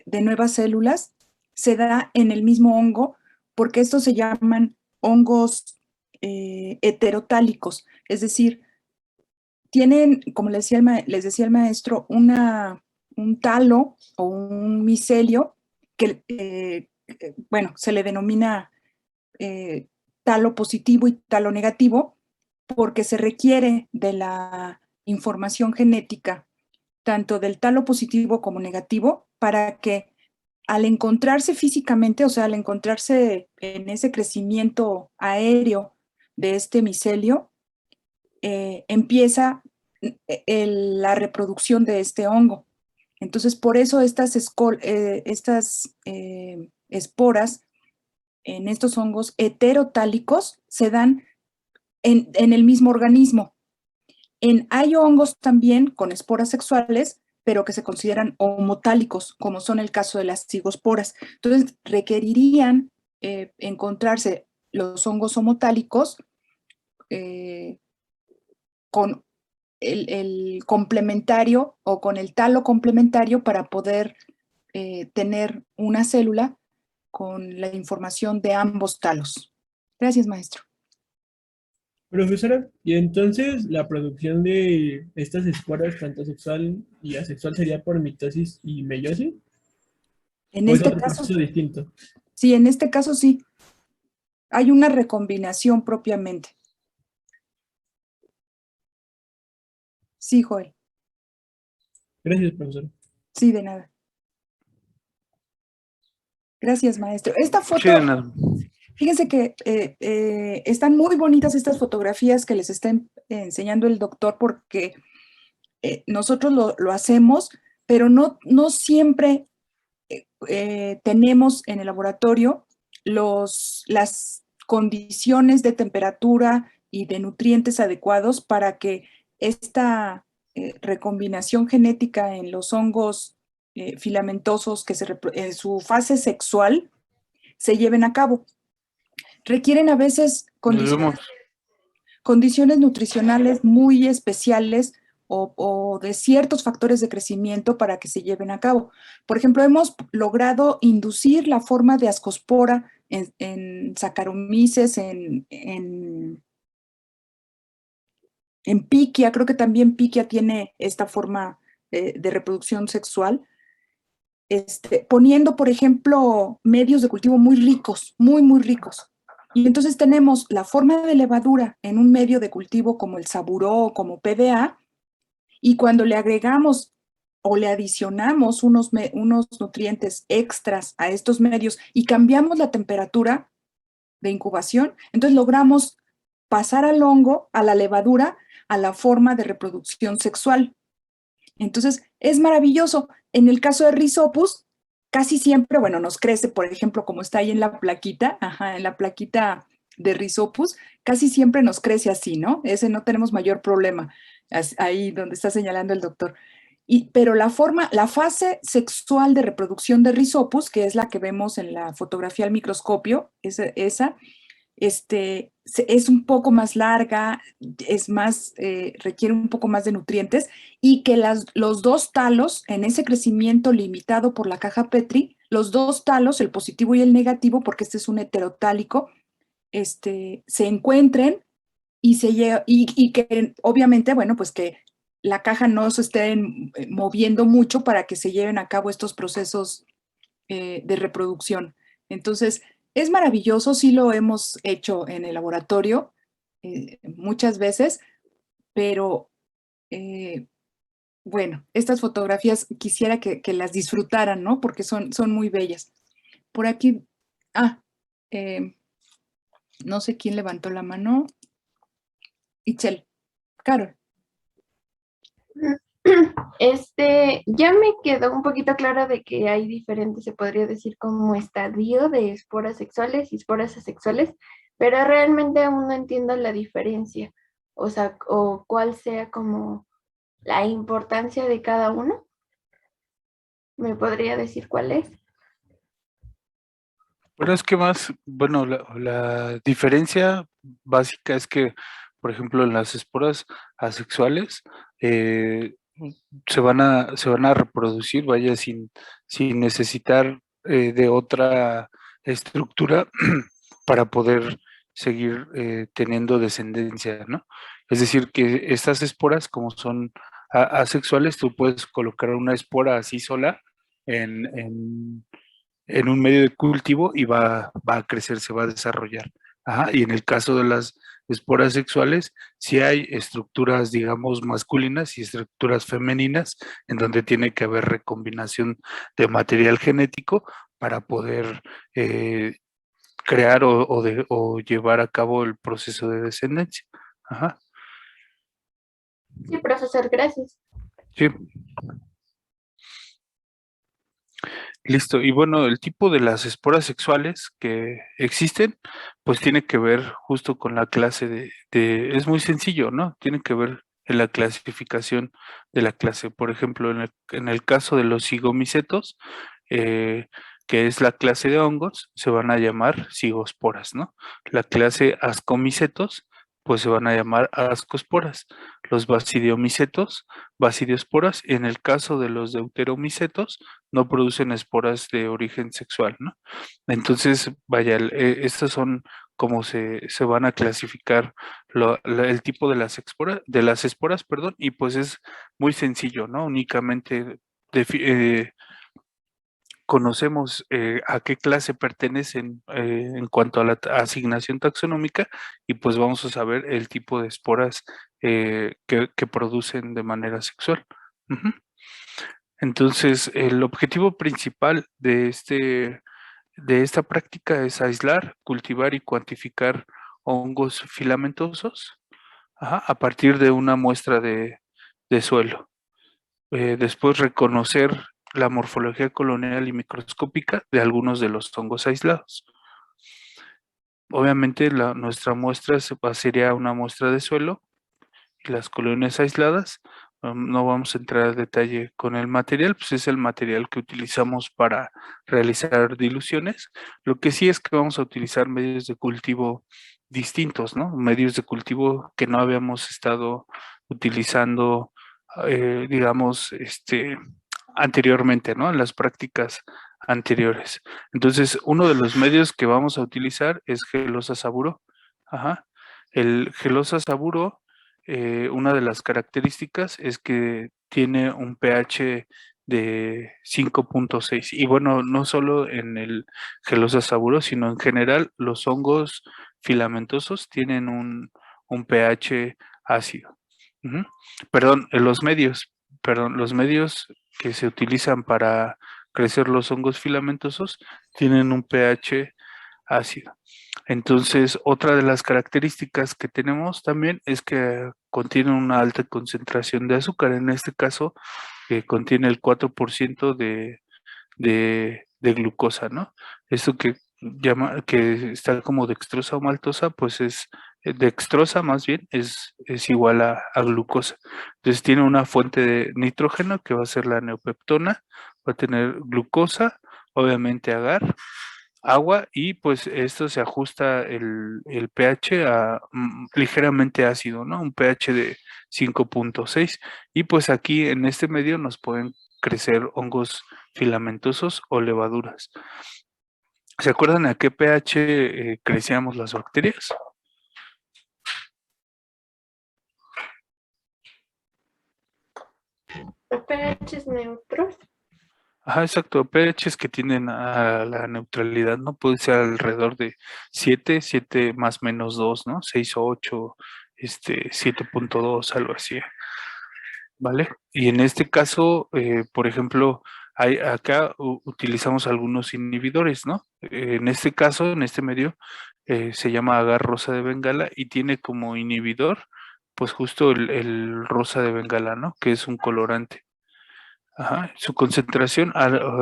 nuevas células se da en el mismo hongo, porque estos se llaman hongos heterotálicos, es decir, tienen, como les decía el maestro, un talo o un micelio que, bueno, se le denomina talo positivo y talo negativo, porque se requiere de la información genética, tanto del talo positivo como negativo, para que al encontrarse físicamente, o sea, al encontrarse en ese crecimiento aéreo de este micelio, empieza la reproducción de este hongo. Entonces, por eso estas esporas en estos hongos heterotálicos se dan en el mismo organismo. Hay hongos también con esporas sexuales, pero que se consideran homotálicos, como son el caso de las cigosporas. Entonces, requerirían encontrarse los hongos homotálicos con el complementario o con el talo complementario para poder tener una célula con la información de ambos talos. Gracias, maestro. Profesora, y entonces la producción de estas esporas, tanto sexual y asexual, sería por mitosis y meiosis, En ¿o es este otro caso, proceso distinto? sí, en este caso sí. Hay una recombinación propiamente. Sí, Joel. Gracias, profesora. Sí, de nada. Gracias, maestro. Esta foto, Sí, de nada. fíjense que están muy bonitas estas fotografías que les está enseñando el doctor porque nosotros lo hacemos, pero no siempre tenemos en el laboratorio las condiciones de temperatura y de nutrientes adecuados para que esta recombinación genética en los hongos filamentosos que en su fase sexual se lleven a cabo. Requieren a veces condiciones nutricionales muy especiales o de ciertos factores de crecimiento para que se lleven a cabo. Por ejemplo, hemos logrado inducir la forma de ascospora en Saccharomyces, en Piquia. Creo que también Piquia tiene esta forma de reproducción sexual, poniendo, por ejemplo, medios de cultivo muy ricos, muy ricos. Y entonces tenemos la forma de levadura en un medio de cultivo como el saburó o como PDA, y cuando le agregamos o le adicionamos unos nutrientes extras a estos medios y cambiamos la temperatura de incubación, entonces logramos pasar al hongo, a la levadura, a la forma de reproducción sexual. Entonces, es maravilloso. En el caso de Rhizopus, casi siempre, bueno, nos crece, por ejemplo, como está ahí en la plaquita, en la plaquita de Rhizopus, casi siempre nos crece así, ¿no? Ese no tenemos mayor problema, ahí donde está señalando el doctor. Pero la fase sexual de reproducción de Rhizopus, que es la que vemos en la fotografía al microscopio, esa es un poco más larga, requiere un poco más de nutrientes, y que los dos talos, en ese crecimiento limitado por la caja Petri, los dos talos, el positivo y el negativo, porque este es un heterotálico, se encuentren y que obviamente, bueno, pues que la caja no se esté moviendo mucho para que se lleven a cabo estos procesos de reproducción. Entonces, es maravilloso, sí lo hemos hecho en el laboratorio muchas veces, pero bueno, estas fotografías quisiera que las disfrutaran, ¿no? Porque son muy bellas. Por aquí, no sé quién levantó la mano. Itzel, Carol. Ya me quedó un poquito claro de que hay diferentes, se podría decir, como estadio de esporas sexuales y esporas asexuales, pero realmente aún no entiendo la diferencia, o sea, o cuál sea como la importancia de cada uno. ¿Me podría decir cuál es? Pero es que más, bueno, la diferencia básica es que, por ejemplo, en las esporas asexuales se van a reproducir, vaya, sin necesitar de otra estructura para poder seguir teniendo descendencia, ¿no? Es decir, que estas esporas, como son asexuales, tú puedes colocar una espora así sola en un medio de cultivo y va a crecer, se va a desarrollar. Ajá, y en el caso de las esporas sexuales, sí hay estructuras, digamos, masculinas y estructuras femeninas, en donde tiene que haber recombinación de material genético para poder crear o llevar a cabo el proceso de descendencia. Ajá. Sí, profesor, gracias. Sí. Listo. Y bueno, el tipo de las esporas sexuales que existen, pues tiene que ver justo con la clase es muy sencillo, ¿no? Tiene que ver en la clasificación de la clase. Por ejemplo, en el caso de los cigomicetos, que es la clase de hongos, se van a llamar cigosporas, ¿no? La clase ascomicetos, pues se van a llamar ascosporas. Los basidiomicetos, basidiosporas. En el caso de los deuteromicetos, no producen esporas de origen sexual, ¿no? Entonces, vaya, estas son como se van a clasificar el tipo de las esporas, perdón, y pues es muy sencillo, ¿no? Únicamente conocemos a qué clase pertenecen en cuanto a la asignación taxonómica y pues vamos a saber el tipo de esporas que producen de manera sexual. Ujú. Entonces, el objetivo principal de esta práctica es aislar, cultivar y cuantificar hongos filamentosos a partir de una muestra de suelo. Después reconocer la morfología colonial y microscópica de algunos de los hongos aislados. Obviamente nuestra muestra sería una muestra de suelo y las colonias aisladas No vamos a entrar a detalle con el material, pues es el material que utilizamos para realizar diluciones. Lo que sí es que vamos a utilizar medios de cultivo distintos, ¿no? Medios de cultivo que no habíamos estado utilizando, digamos, anteriormente, ¿no? En las prácticas anteriores. Entonces, uno de los medios que vamos a utilizar es gelosa saburo. Ajá. El gelosa saburo, una de las características es que tiene un pH de 5.6. Y bueno, no solo en el gelosa saburo, sino en general los hongos filamentosos tienen un pH ácido. Ujú. Perdón, los medios que se utilizan para crecer los hongos filamentosos tienen un pH ácido. Entonces, otra de las características que tenemos también es que contienen una alta concentración de azúcar. En este caso, contiene el 4% de glucosa, ¿no? Esto que está como dextrosa o maltosa, pues es dextrosa más bien, es igual a glucosa. Entonces tiene una fuente de nitrógeno que va a ser la neopeptona, va a tener glucosa, obviamente agar, agua, y pues esto se ajusta el pH a ligeramente ácido, ¿no? Un pH de 5.6, y pues aquí en este medio nos pueden crecer hongos filamentosos o levaduras. ¿Se acuerdan a qué pH crecíamos las bacterias? pHs neutros. Ajá, exacto, pHs que tienden a la neutralidad, ¿no? Puede ser alrededor de 7 más menos 2, ¿no? 6 o 8, 7.2, algo así, ¿vale? Y en este caso, por ejemplo, acá utilizamos algunos inhibidores, ¿no? En este caso, en este medio, se llama agar rosa de Bengala y tiene como inhibidor, pues justo el rosa de Bengala, ¿no? Que es un colorante. Ajá, su concentración,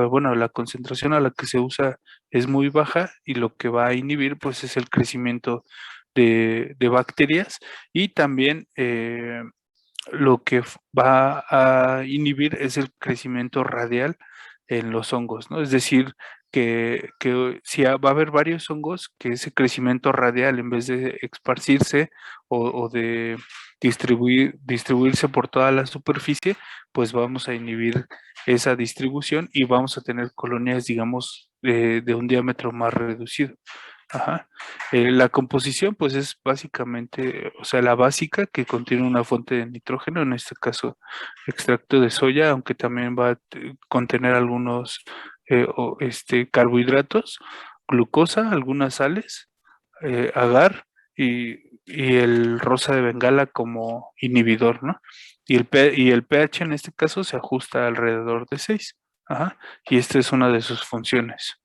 bueno, la concentración a la que se usa es muy baja y lo que va a inhibir pues es el crecimiento de bacterias, y también lo que va a inhibir es el crecimiento radial en los hongos, ¿no? Es decir, que si va a haber varios hongos, que ese crecimiento radial, en vez de esparcirse o de distribuirse por toda la superficie, pues vamos a inhibir esa distribución y vamos a tener colonias, digamos, de un diámetro más reducido. Ajá. La composición, pues es básicamente, o sea, la básica, que contiene una fuente de nitrógeno, en este caso extracto de soya, aunque también va a contener algunos carbohidratos, glucosa, algunas sales, agar y el rosa de Bengala como inhibidor, ¿no? Y el pH en este caso se ajusta alrededor de 6. Ajá. Y esta es una de sus funciones.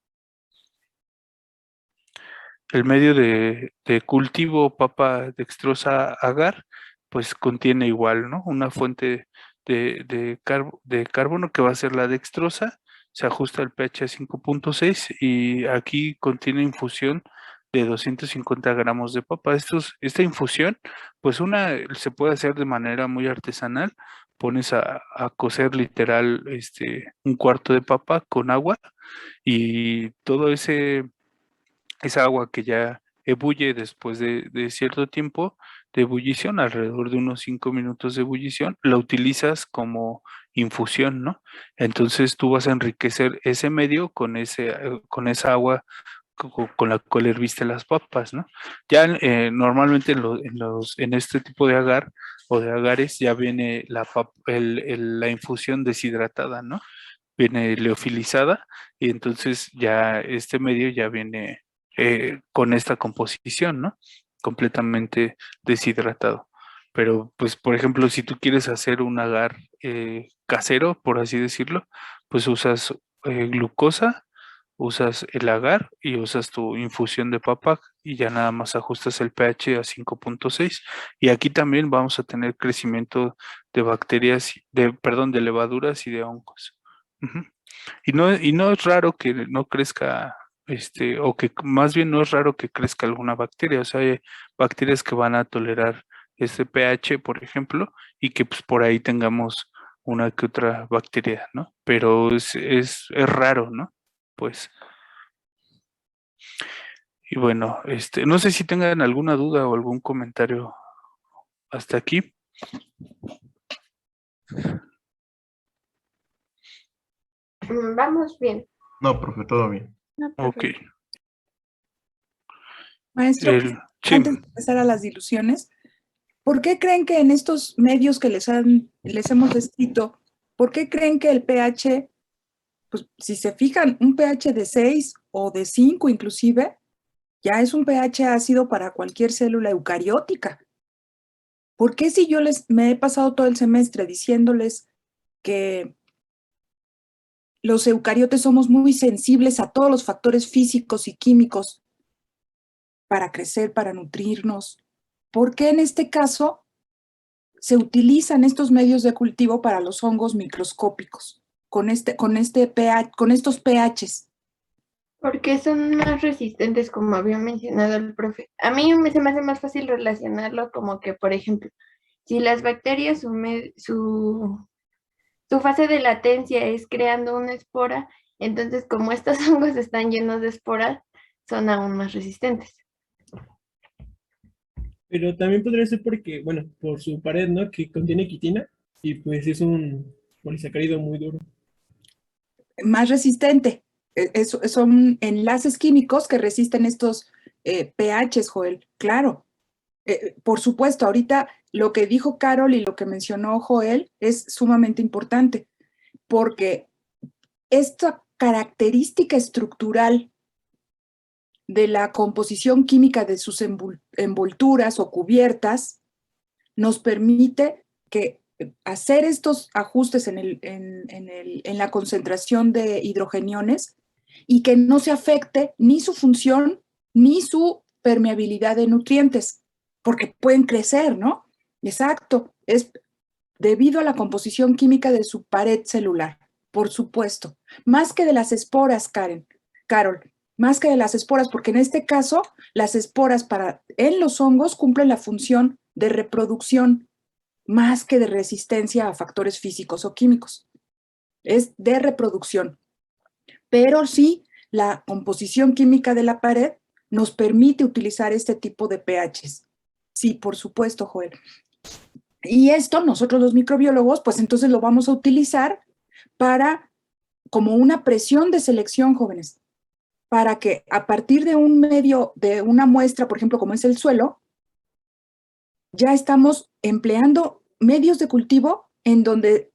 El medio de cultivo papa dextrosa agar, pues contiene igual, ¿no? Una fuente de carbono que va a ser la dextrosa, se ajusta el pH a 5.6 y aquí contiene infusión de 250 gramos de papa. Esta infusión, pues se puede hacer de manera muy artesanal. Pones a cocer literal un cuarto de papa con agua y todo esa agua que ya ebulle después de cierto tiempo de ebullición, alrededor de unos 5 minutos de ebullición, la utilizas como infusión, ¿no? Entonces tú vas a enriquecer ese medio con esa agua con la cual herviste las papas, ¿no? Ya normalmente en este tipo de agar o de agares ya viene la infusión deshidratada, ¿no? Viene leofilizada y entonces ya este medio ya viene con esta composición, ¿no? Completamente deshidratado. Pero, pues, por ejemplo, si tú quieres hacer un agar casero, por así decirlo, pues usas glucosa, usas el agar y usas tu infusión de papa y ya nada más ajustas el pH a 5.6. Y aquí también vamos a tener crecimiento de bacterias, perdón, de levaduras y de hongos. Ujú. Y no es raro que no crezca, o que más bien no es raro que crezca alguna bacteria. O sea, hay bacterias que van a tolerar este pH, por ejemplo, y que pues por ahí tengamos una que otra bacteria, ¿no? Pero es raro, ¿no? Pues, y bueno, no sé si tengan alguna duda o algún comentario hasta aquí. Vamos bien. No, profe, todo bien. No, Ok. perfecto. Maestro, Sí, antes de empezar a las diluciones, ¿por qué creen que en estos medios que les hemos descrito, por qué creen que el pH, pues si se fijan, un pH de 6 o de 5 inclusive, ya es un pH ácido para cualquier célula eucariótica? ¿Por qué si yo me he pasado todo el semestre diciéndoles que los eucariotes somos muy sensibles a todos los factores físicos y químicos para crecer, para nutrirnos? ¿Por qué en este caso se utilizan estos medios de cultivo para los hongos microscópicos con pH, con estos pHs? Porque son más resistentes, como había mencionado el profe. A mí se me hace más fácil relacionarlo como que, por ejemplo, si las bacterias, su fase de latencia es creando una espora, entonces como estos hongos están llenos de esporas, son aún más resistentes. Pero también podría ser porque, bueno, por su pared, ¿no? Que contiene quitina y pues es un polisacárido muy duro. Más resistente. Son enlaces químicos que resisten estos pHs, Joel, claro. Por supuesto, ahorita lo que dijo Carol y lo que mencionó Joel es sumamente importante, porque esta característica estructural de la composición química de sus envolturas o cubiertas nos permite hacer estos ajustes en la concentración de hidrogeniones y que no se afecte ni su función ni su permeabilidad de nutrientes, porque pueden crecer, ¿no? Exacto, es debido a la composición química de su pared celular, por supuesto, más que de las esporas, Carol, más que de las esporas, porque en este caso las esporas en los hongos cumplen la función de reproducción más que de resistencia a factores físicos o químicos. Es de reproducción. Pero sí, la composición química de la pared nos permite utilizar este tipo de pHs. Sí, por supuesto, Joel. Y esto nosotros los microbiólogos, pues entonces lo vamos a utilizar como una presión de selección, jóvenes, para que a partir de un medio, de una muestra, por ejemplo, como es el suelo, ya estamos empleando medios de cultivo en donde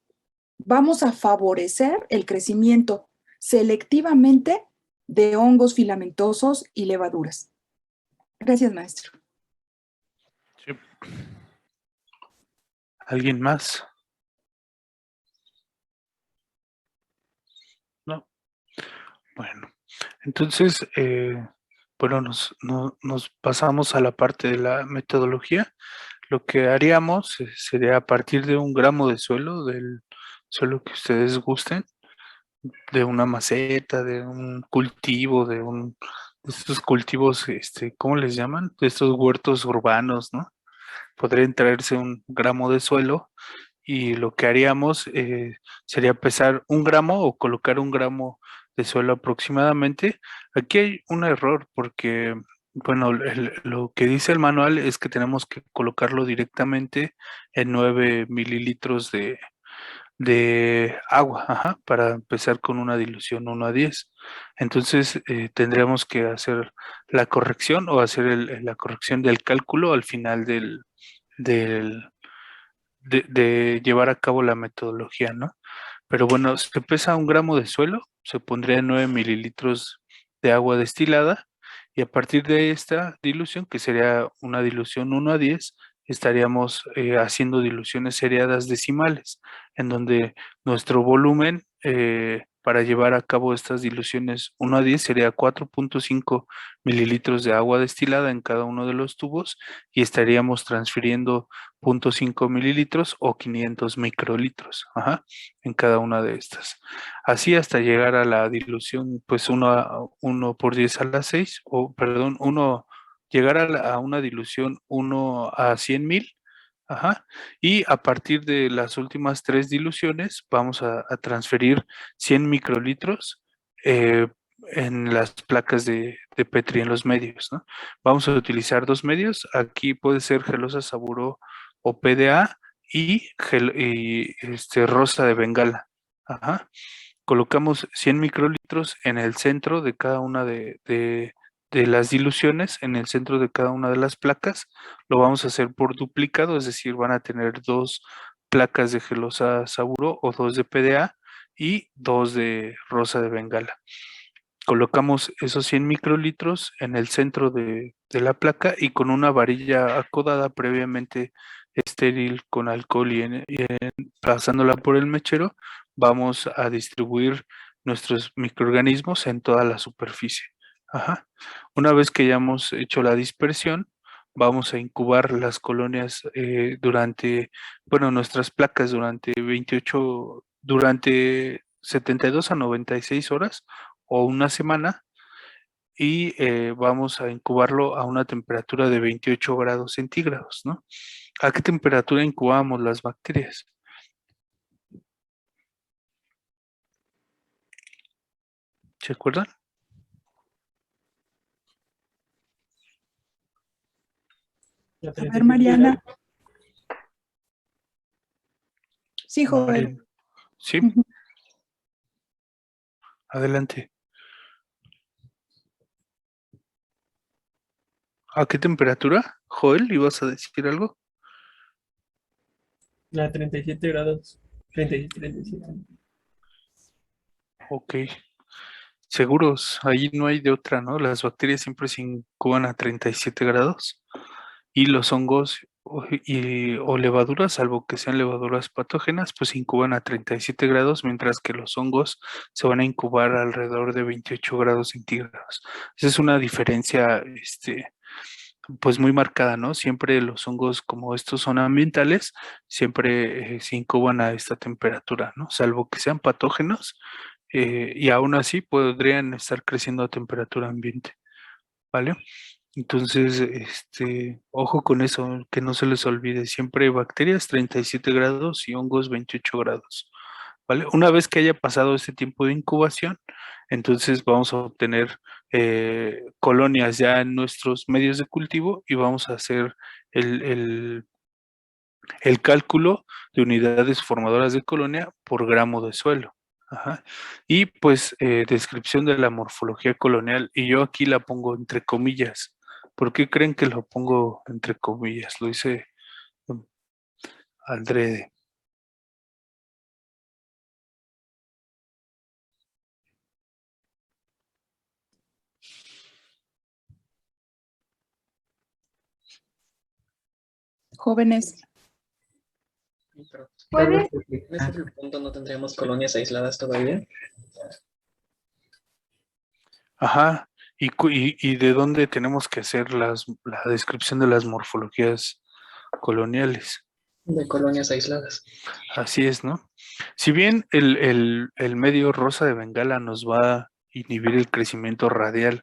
vamos a favorecer el crecimiento selectivamente de hongos filamentosos y levaduras. Gracias, maestro. sí. ¿Alguien más? No. Bueno, entonces, bueno, nos pasamos a la parte de la metodología. Lo que haríamos sería a partir de 1 gramo de suelo, del suelo que ustedes gusten, de una maceta, de un cultivo, de estos cultivos, ¿cómo les llaman? De estos huertos urbanos, ¿no? Podrían traerse 1 gramo de suelo y lo que haríamos sería pesar 1 gramo o colocar 1 gramo de suelo aproximadamente. Aquí hay un error porque, bueno, lo que dice el manual es que tenemos que colocarlo directamente en 9 mililitros de agua, ajá, para empezar con una dilución 1:10. Entonces tendríamos que hacer la corrección o hacer la corrección del cálculo al final del, de llevar a cabo la metodología, ¿no? Pero bueno, se pesa 1 gramo de suelo, se pondría 9 mililitros de agua destilada y a partir de esta dilución, que sería una dilución 1:10, estaríamos haciendo diluciones seriadas decimales, en donde nuestro volumen para llevar a cabo estas diluciones 1:10 sería 4.5 mililitros de agua destilada en cada uno de los tubos y estaríamos transfiriendo 0.5 mililitros o 500 microlitros, ajá, en cada una de estas. Así hasta llegar a la dilución, pues 1 por 10 a la 6, o perdón, llegar a una dilución 1 a 100,000 Ajá. Y a partir de las últimas 3 diluciones vamos a transferir 100 microlitros eh, en las placas de Petri en los medios, ¿no? Vamos a utilizar 2 medios. Aquí puede ser gelosa Saburo o PDA y rosa de Bengala. Ajá. Colocamos 100 microlitros en el centro de cada una de las diluciones, en el centro de cada una de las placas. Lo vamos a hacer por duplicado, es decir, van a tener 2 placas de gelosa Saburo o 2 de PDA y 2 de rosa de Bengala. Colocamos esos 100 microlitros en el centro de la placa y con una varilla acodada previamente estéril con alcohol pasándola por el mechero, vamos a distribuir nuestros microorganismos en toda la superficie. Ajá. Una vez que hayamos hecho la dispersión, vamos a incubar las colonias nuestras placas durante 72 a 96 horas o una semana y vamos a incubarlo a una temperatura de 28 grados centígrados, ¿no? ¿A qué temperatura incubamos las bacterias? ¿Se acuerdan? A ver, Mariana. Sí, Joel. Mariana. Sí, Ujú. adelante. ¿A qué temperatura? Joel, ¿ibas a decir algo? A 37 grados. 37, 37. Ok. Seguros, ahí no hay de otra, ¿no? Las bacterias siempre se incuban a 37 grados y los hongos o levaduras, salvo que sean levaduras patógenas, pues se incuban a 37 grados, mientras que los hongos se van a incubar alrededor de 28 grados centígrados. Esa es una diferencia, pues muy marcada, ¿no? Siempre los hongos, como estos son ambientales, siempre se incuban a esta temperatura, ¿no? Salvo que sean patógenos, y aún así podrían estar creciendo a temperatura ambiente, ¿vale? Entonces, ojo con eso, que no se les olvide, siempre bacterias 37 grados y hongos 28 grados, ¿vale? Una vez que haya pasado este tiempo de incubación, entonces vamos a obtener colonias ya en nuestros medios de cultivo y vamos a hacer el, el- el cálculo de unidades formadoras de colonia por gramo de suelo. Ajá. Y pues descripción de la morfología colonial, y yo aquí la pongo entre comillas. ¿Por qué creen que lo pongo entre comillas? Lo hice adrede. Jóvenes. Pero, ¿Puedes? en ese punto no tendríamos colonias aisladas todavía. Ajá. ¿Y de dónde tenemos que hacer la descripción de las morfologías coloniales? De colonias aisladas. Así es, ¿no? Si bien el medio rosa de Bengala nos va a inhibir el crecimiento radial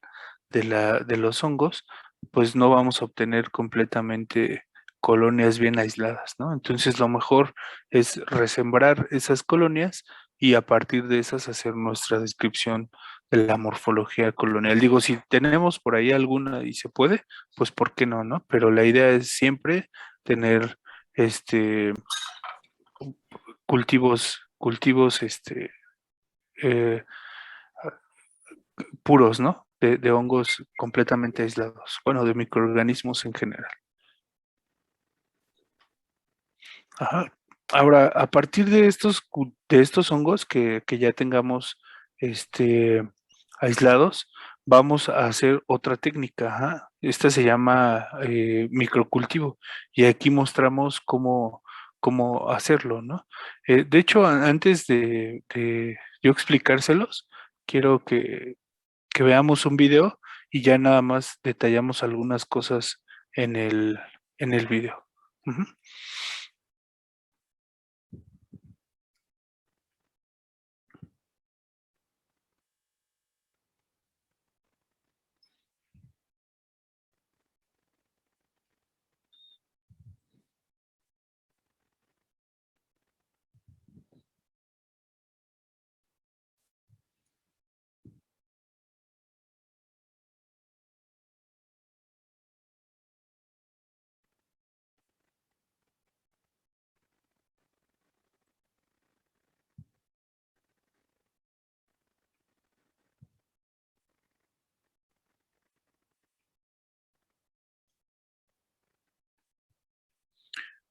de los hongos, pues no vamos a obtener completamente colonias bien aisladas, ¿no? Entonces lo mejor es resembrar esas colonias y a partir de esas hacer nuestra descripción de la morfología colonial. Digo, si tenemos por ahí alguna y se puede, pues ¿por qué no, no? Pero la idea es siempre tener este cultivos eh, puros, ¿no? De hongos completamente aislados, bueno, de microorganismos en general. Ajá. Ahora, a partir de estos hongos que ya tengamos aislados, vamos a hacer otra técnica. Ajá. Esta se llama microcultivo y aquí mostramos cómo hacerlo, ¿no? De hecho, antes de yo explicárselos, quiero que veamos un video y ya nada más detallamos algunas cosas en el video. Ujú.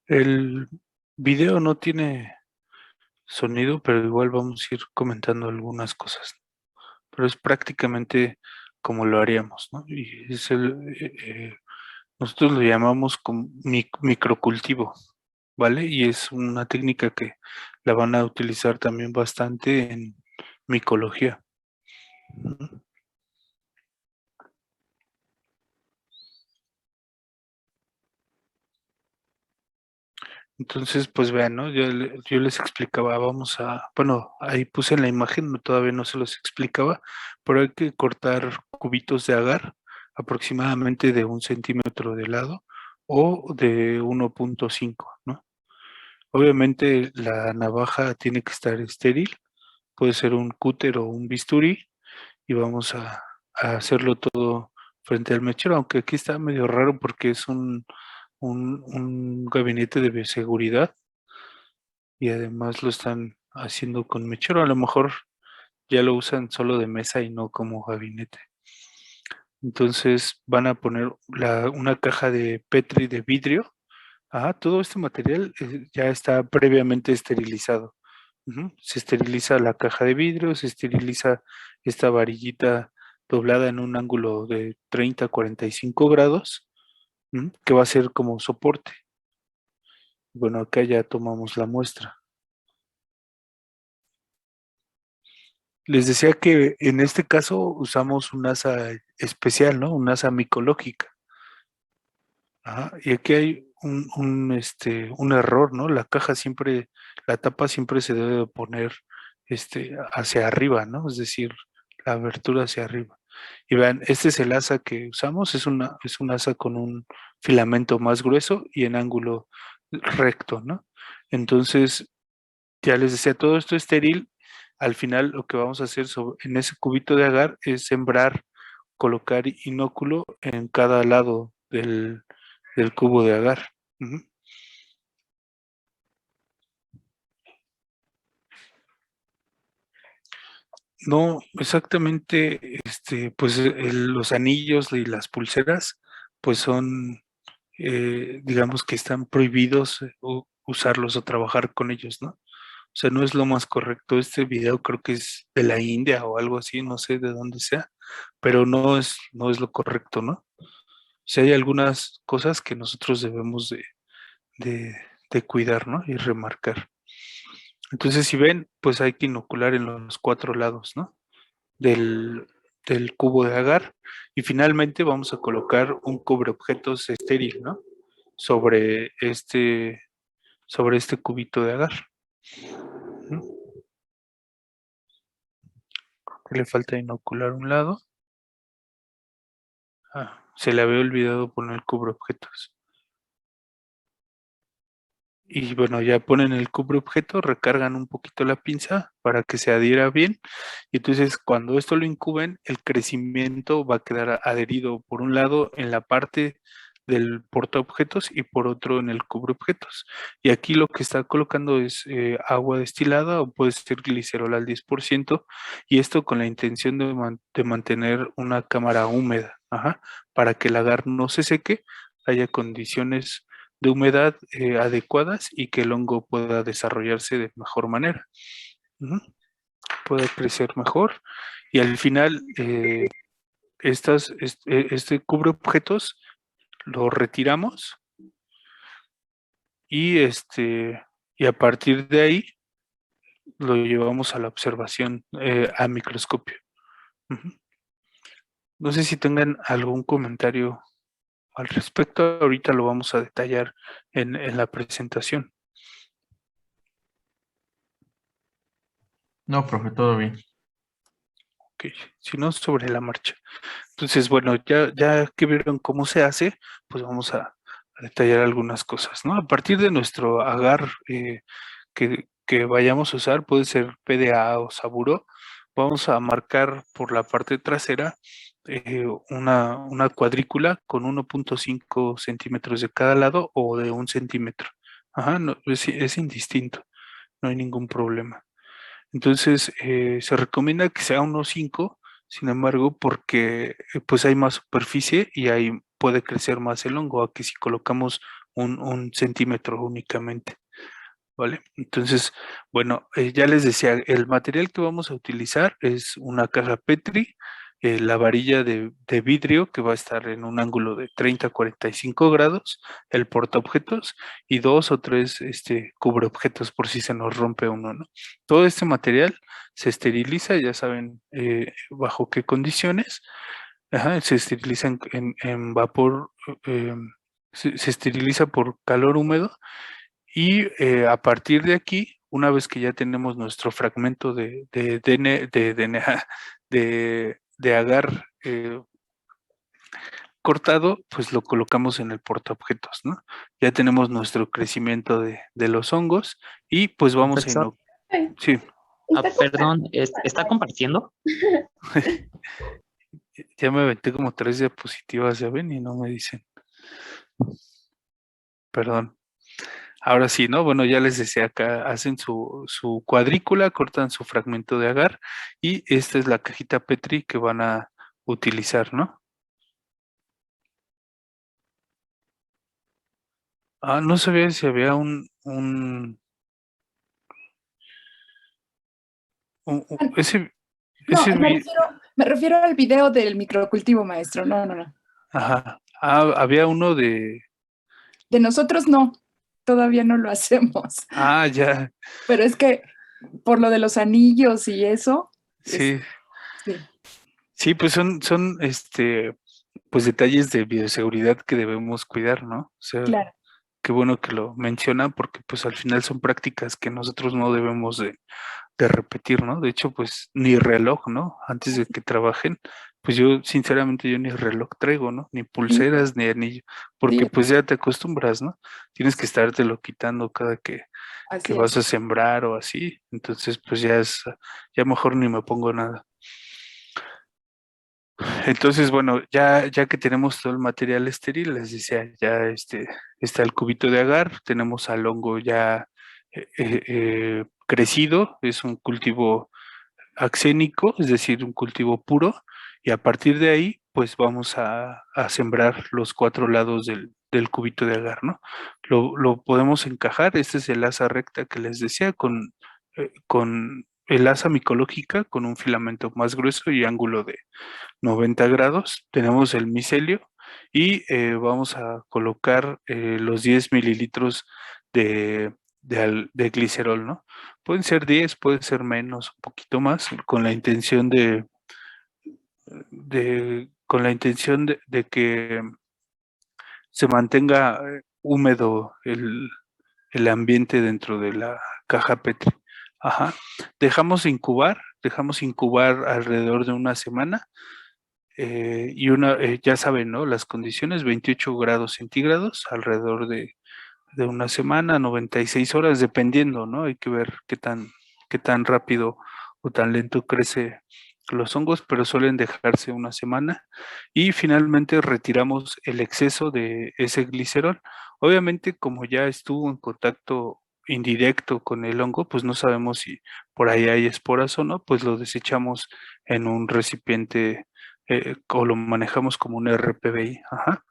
El video no tiene sonido, pero igual vamos a ir comentando algunas cosas. Pero es prácticamente como lo haríamos, ¿no? Y es nosotros lo llamamos como microcultivo, ¿vale? Y es una técnica que la van a utilizar también bastante en micología. Entonces, pues vean, ¿no? Yo les explicaba, bueno, ahí puse en la imagen, todavía no se los explicaba, pero hay que cortar cubitos de agar aproximadamente de 1 centímetro de lado o de 1.5, ¿no? Obviamente la navaja tiene que estar estéril, puede ser un cúter o un bisturí y vamos a hacerlo todo frente al mechero, aunque aquí está medio raro porque es un gabinete de bioseguridad y además lo están haciendo con mechero. A lo mejor ya lo usan solo de mesa y no como gabinete. Entonces van a poner una caja de Petri de vidrio. Todo este material ya está previamente esterilizado. Se esteriliza la caja de vidrio, se esteriliza esta varillita doblada en un ángulo de 30 a 45 grados, que va a ser como soporte. Bueno, acá ya tomamos la muestra. Les decía que en este caso usamos un asa especial, ¿no? Un asa micológica. Y aquí hay un error, ¿no? La tapa siempre se debe de poner hacia arriba, ¿no? Es decir, la abertura hacia arriba. Y vean, este es el asa que usamos, es un asa con un filamento más grueso y en ángulo recto, ¿no? Entonces, ya les decía, todo esto estéril. Al final lo que vamos a hacer en ese cubito de agar es sembrar, colocar inóculo en cada lado del cubo de agar. No, exactamente, pues los anillos y las pulseras, pues son, digamos que están prohibidos usarlos o trabajar con ellos, ¿no? O sea, no es lo más correcto. Este video creo que es de la India o algo así, no sé de dónde sea, pero no es lo correcto, ¿no? O sea, hay algunas cosas que nosotros debemos de cuidar, ¿no? Y remarcar. Entonces, si ven, pues hay que inocular en los 4 lados, ¿no? Del, del cubo de agar. Y finalmente vamos a colocar un cubreobjetos estéril, ¿no? Sobre este cubito de agar. Le falta inocular un lado. Se le había olvidado poner el cubreobjetos. Y bueno, ya ponen el cubreobjeto, recargan un poquito la pinza para que se adhiera bien. Y entonces cuando esto lo incuben, el crecimiento va a quedar adherido por un lado en la parte del portaobjetos y por otro en el cubreobjetos. Y aquí lo que está colocando es agua destilada o puede ser glicerol al 10%, y esto con la intención de mantener una cámara húmeda, para que el agar no se seque, haya condiciones de humedad adecuadas y que el hongo pueda desarrollarse de mejor manera, pueda crecer mejor. Y al final, este cubre objetos lo retiramos y a partir de ahí lo llevamos a la observación a microscopio. No sé si tengan algún comentario al respecto. Ahorita lo vamos a detallar en la presentación. No, profe, todo bien. Ok, si no, sobre la marcha. Entonces, bueno, ya que vieron cómo se hace, pues vamos a detallar algunas cosas, ¿no? A partir de nuestro agar que vayamos a usar, puede ser PDA o Saburo, vamos a marcar por la parte trasera una cuadrícula con 1.5 centímetros de cada lado o de 1 centímetro. No, es indistinto, no hay ningún problema. Entonces, se recomienda que sea 1.5, sin embargo, porque pues hay más superficie y ahí puede crecer más el hongo, a que si colocamos un centímetro únicamente, ¿vale? Entonces, bueno, ya les decía, el material que vamos a utilizar es una caja Petri, la varilla de vidrio que va a estar en un ángulo de 30 a 45 grados, el portaobjetos y 2 o 3 cubreobjetos por si se nos rompe uno, ¿no? Todo este material se esteriliza, ya saben bajo qué condiciones. Ajá, se esteriliza en vapor, se esteriliza por calor húmedo y a partir de aquí, una vez que ya tenemos nuestro fragmento de DNA, de agar cortado, pues lo colocamos en el portaobjetos, ¿no? Ya tenemos nuestro crecimiento de los hongos y pues vamos a Profesor, sí, perdón, ¿está compartiendo? ya me aventé como 3 diapositivas, ya ven, y no me dicen. Perdón. Ahora sí, ¿no? Bueno, ya les decía acá, hacen su cuadrícula, cortan su fragmento de agar y esta es la cajita Petri que van a utilizar, ¿no? Ah, no sabía si había ese, No, ese, me refiero al video del microcultivo, maestro. No, no, no. ajá, había uno de, De nosotros no, todavía no lo hacemos. ya, Pero es que por lo de los anillos y eso, sí, sí, sí, pues son, pues detalles de bioseguridad que debemos cuidar, ¿no? O sea, claro. qué bueno que lo mencionan porque pues al final son prácticas que nosotros no debemos de repetir, ¿no? De hecho, pues ni reloj, ¿no? Antes de que trabajen, pues yo sinceramente yo ni reloj traigo, ¿no? Ni pulseras, ni anillo, porque Sí, pues ya te acostumbras, ¿no? Tienes que estártelo quitando cada que así vas es. a sembrar o así, entonces pues ya mejor ni me pongo nada. Entonces, bueno, ya que tenemos todo el material estéril, les decía, ya está el cubito de agar, tenemos al hongo ya crecido, es un cultivo axénico, es decir, un cultivo puro, y a partir de ahí, pues vamos a sembrar los 4 lados del cubito de agar, ¿no? Lo podemos encajar, este es el asa recta que les decía, con el asa micológica, con un filamento más grueso y ángulo de 90 grados, tenemos el micelio y vamos a colocar los 10 mililitros de glicerol, ¿no? Pueden ser 10, pueden ser menos, un poquito más, con la intención de que se mantenga húmedo el ambiente dentro de la caja Petri. Ajá. Dejamos incubar alrededor de una semana y ya saben, ¿no? Las condiciones, 28 grados centígrados alrededor de una semana, 96 horas, dependiendo, ¿no? Hay que ver qué tan rápido o tan lento crece los hongos, pero suelen dejarse una semana y finalmente retiramos el exceso de ese glicerol. Obviamente, como ya estuvo en contacto indirecto con el hongo, pues no sabemos si por ahí hay esporas o no, pues lo desechamos en un recipiente o lo manejamos como un RPBI. Ajá.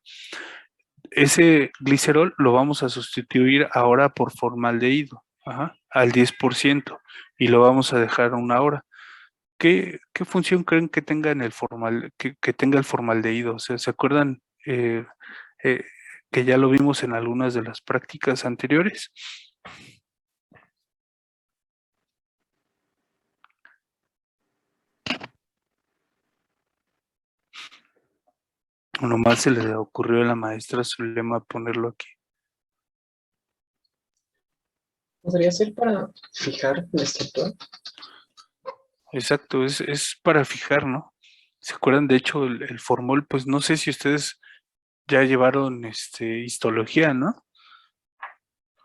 Ese glicerol lo vamos a sustituir ahora por formaldehído, al 10%, y lo vamos a dejar una hora. ¿Qué función creen que tenga que tenga el formaldehído? O sea, ¿se acuerdan eh, que ya lo vimos en algunas de las prácticas anteriores? O nomás se le ocurrió a la maestra Zulema ponerlo aquí. ¿Podría ser para fijar la estructura? Exacto, es para fijar, ¿no? ¿Se acuerdan? De hecho, el formol, pues no sé si ustedes ya llevaron histología, ¿no?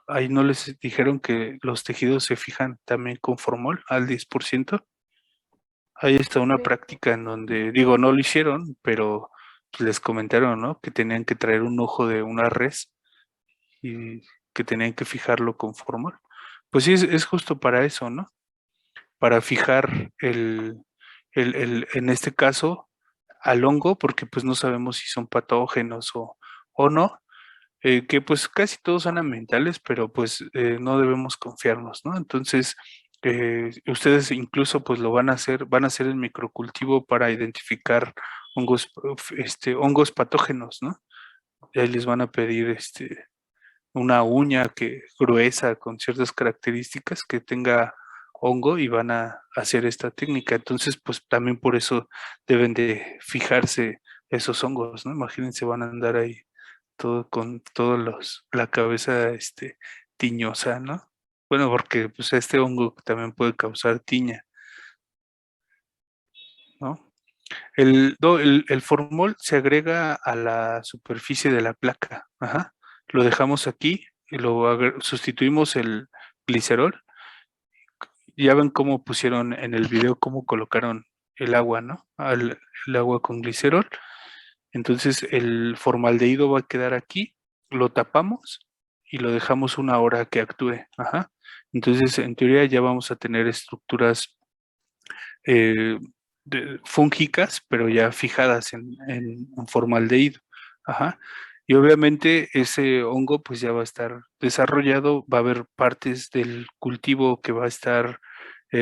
Ahí no les dijeron que los tejidos se fijan también con formol al 10%. Ahí está una práctica en donde, digo, no lo hicieron, pero pues, les comentaron, ¿no? Que tenían que traer un ojo de una res y que tenían que fijarlo con formol. Pues sí, es justo para eso, ¿no? Para fijar en este caso, al hongo, porque pues no sabemos si son patógenos o no, que pues casi todos son ambientales, pero pues no debemos confiarnos, ¿no? Entonces, ustedes incluso pues lo van a hacer el microcultivo para identificar hongos patógenos, ¿no? Y ahí les van a pedir una uña gruesa con ciertas características que tenga hongo y van a hacer esta técnica. Entonces, pues también por eso deben de fijarse esos hongos, ¿no? Imagínense, van a andar ahí todo con la cabeza tiñosa, ¿no? Bueno, porque pues este hongo también puede causar tiña, ¿no? El formol se agrega a la superficie de la placa. Ajá. Lo dejamos aquí y sustituimos el glicerol. Ya ven cómo pusieron en el video, cómo colocaron el agua, ¿no? El agua con glicerol. Entonces el formaldehído va a quedar aquí, lo tapamos y lo dejamos 1 hora que actúe. Ajá. Entonces, en teoría ya vamos a tener estructuras eh, fúngicas, pero ya fijadas en formaldehído. Ajá. Y obviamente ese hongo pues ya va a estar desarrollado, va a haber partes del cultivo que va a estar,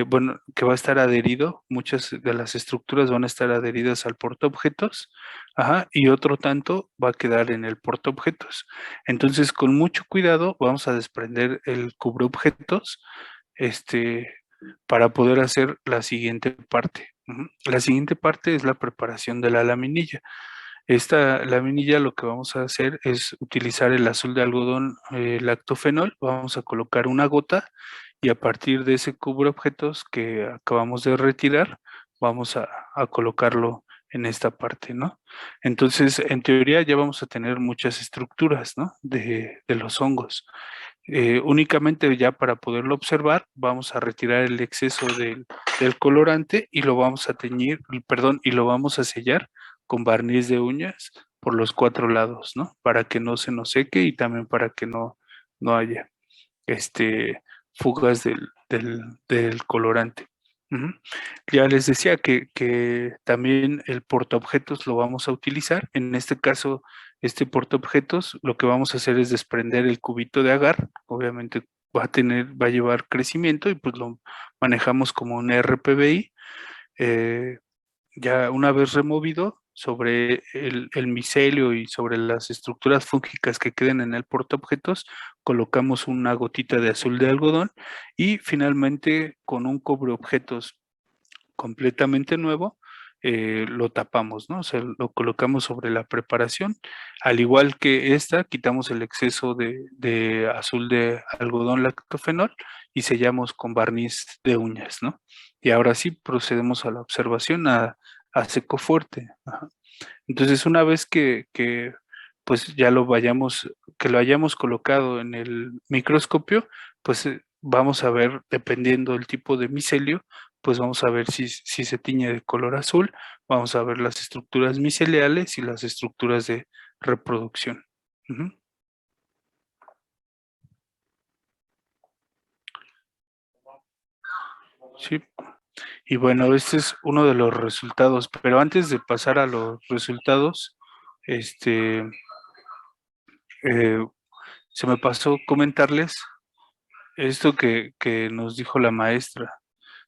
bueno, que va a estar adherido, muchas de las estructuras van a estar adheridas al portaobjetos, ajá, y otro tanto va a quedar en el portaobjetos. Entonces, con mucho cuidado vamos a desprender el cubreobjetos, para poder hacer la siguiente parte. Ujú. La siguiente parte es la preparación de la laminilla. Esta laminilla lo que vamos a hacer es utilizar el azul de algodón lactofenol. Vamos a colocar una gota y a partir de ese cubreobjetos que acabamos de retirar, vamos a colocarlo en esta parte, ¿no? Entonces, en teoría ya vamos a tener muchas estructuras, ¿no? De los hongos. Únicamente ya para poderlo observar, vamos a retirar el exceso del colorante y lo vamos a teñir, perdón, y lo vamos a sellar con barniz de uñas por los 4 lados, ¿no? Para que no se nos seque y también para que no haya fugas del colorante. Ujú. Ya les decía que también el portaobjetos lo vamos a utilizar. En este caso, este portaobjetos, lo que vamos a hacer es desprender el cubito de agar. Obviamente va a llevar crecimiento y pues lo manejamos como un RPBI. Ya una vez removido sobre el micelio y sobre las estructuras fúngicas que queden en el portaobjetos, colocamos una gotita de azul de algodón y finalmente con un cubreobjetos completamente nuevo, lo tapamos, ¿no? O sea, lo colocamos sobre la preparación. Al igual que esta, quitamos el exceso de azul de algodón lactofenol y sellamos con barniz de uñas, ¿no? Y ahora sí procedemos a la observación a seco fuerte. Ajá. Entonces, una vez que pues ya que lo hayamos colocado en el microscopio, pues vamos a ver, dependiendo del tipo de micelio, pues vamos a ver si se tiñe de color azul, vamos a ver las estructuras miceliales y las estructuras de reproducción. Ujú. Sí, y bueno, este es uno de los resultados, pero antes de pasar a los resultados, este, eh, se me pasó comentarles esto que nos dijo la maestra.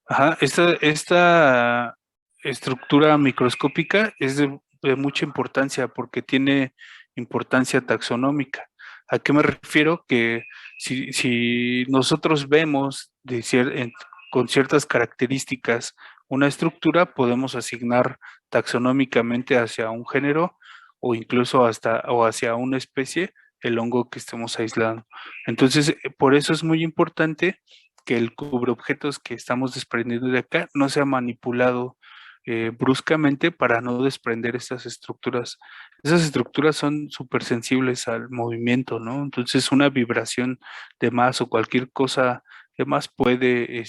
Ajá, esta estructura microscópica es de mucha importancia porque tiene importancia taxonómica. ¿A qué me refiero? Que si nosotros vemos con ciertas características una estructura, podemos asignar taxonómicamente hacia un género o incluso o hacia una especie el hongo que estemos aislando. Entonces, por eso es muy importante que el cubreobjetos que estamos desprendiendo de acá no sea manipulado bruscamente para no desprender estas estructuras. Esas estructuras son súper sensibles al movimiento, ¿no? Entonces una vibración de más o cualquier cosa de más puede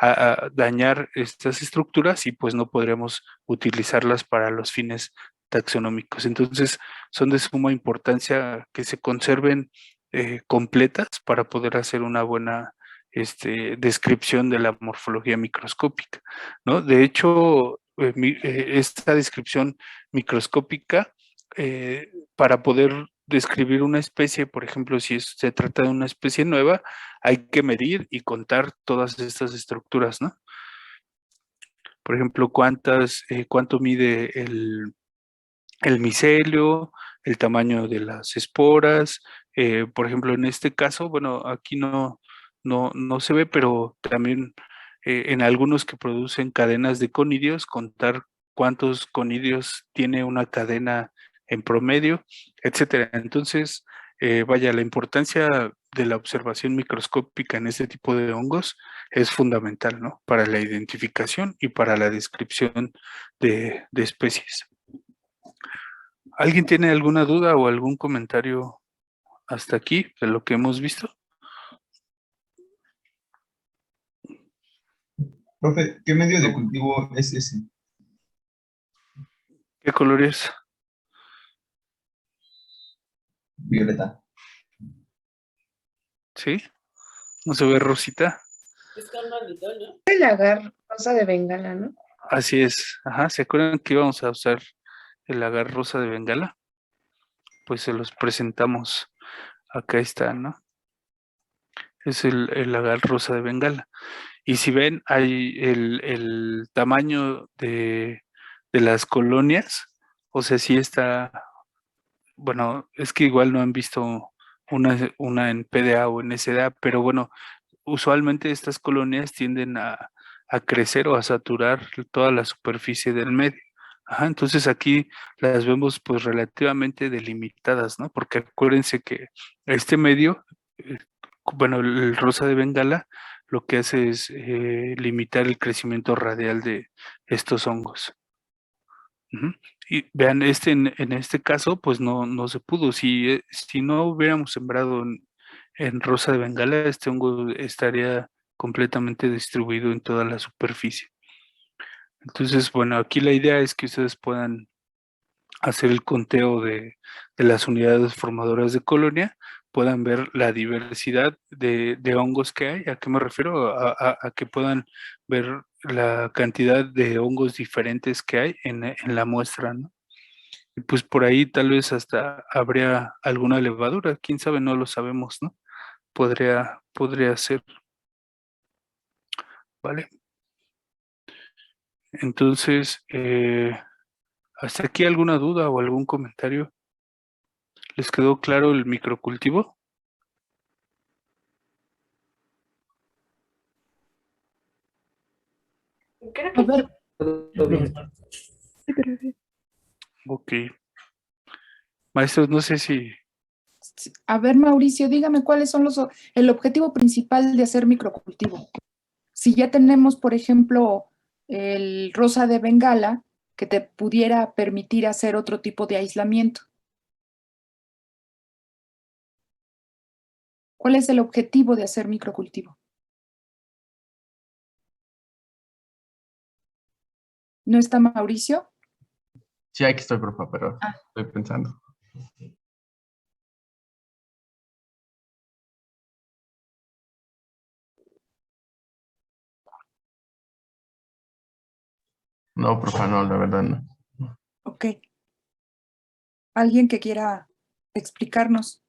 a dañar estas estructuras y pues no podremos utilizarlas para los fines taxonómicos. Entonces son de suma importancia que se conserven completas para poder hacer una buena descripción de la morfología microscópica, ¿no? De hecho, esta descripción microscópica, para poder describir una especie, por ejemplo, si se trata de una especie nueva, hay que medir y contar todas estas estructuras, ¿no? Por ejemplo, cuánto mide el micelio, el tamaño de las esporas. Por ejemplo, en este caso, bueno, aquí no se ve, pero también en algunos que producen cadenas de conidios, contar cuántos conidios tiene una cadena en promedio, etcétera. Entonces, vaya, la importancia de la observación microscópica en este tipo de hongos es fundamental, ¿no? Para la identificación y para la descripción de especies. ¿Alguien tiene alguna duda o algún comentario hasta aquí de lo que hemos visto? Profe, ¿qué medio de cultivo es ese? ¿Qué color es? Violeta. ¿Sí? ¿No se ve rosita? El agar rosa de Bengala, ¿no? Así es. Ajá, ¿se acuerdan que íbamos a usar el agar rosa de Bengala? Pues se los presentamos. Acá está, ¿no? Es el agar rosa de Bengala. Y si ven, hay el tamaño de las colonias, o sea, sí está, bueno, es que igual no han visto una en PDA o en SDA, pero bueno, usualmente estas colonias tienden a crecer o a saturar toda la superficie del medio. Ajá, entonces aquí las vemos pues relativamente delimitadas, ¿no? Porque acuérdense que este medio, bueno, el rosa de Bengala, lo que hace es limitar el crecimiento radial de estos hongos. Ujú. Y vean, en este caso, pues no se pudo. Si no hubiéramos sembrado en rosa de Bengala, este hongo estaría completamente distribuido en toda la superficie. Entonces, bueno, aquí la idea es que ustedes puedan hacer el conteo de las unidades formadoras de colonia, puedan ver la diversidad de hongos que hay. ¿A qué me refiero? A que puedan ver la cantidad de hongos diferentes que hay en la muestra, ¿no? Y pues por ahí tal vez hasta habría alguna levadura, quién sabe, no lo sabemos, ¿no? Podría ser, ¿vale? Entonces, ¿hasta aquí alguna duda o algún comentario? ¿Les quedó claro el microcultivo? Creo A que ver, sí. Ok. Maestros, no sé si... a ver, Mauricio, dígame cuáles son el objetivo principal de hacer microcultivo. Si ya tenemos, por ejemplo, el rosa de Bengala, que te pudiera permitir hacer otro tipo de aislamiento. ¿Cuál es el objetivo de hacer microcultivo? ¿No está Mauricio? Sí, aquí estoy, profe, pero Ah. estoy pensando. No, profe, no, la verdad no. Ok. ¿Alguien que quiera explicarnos?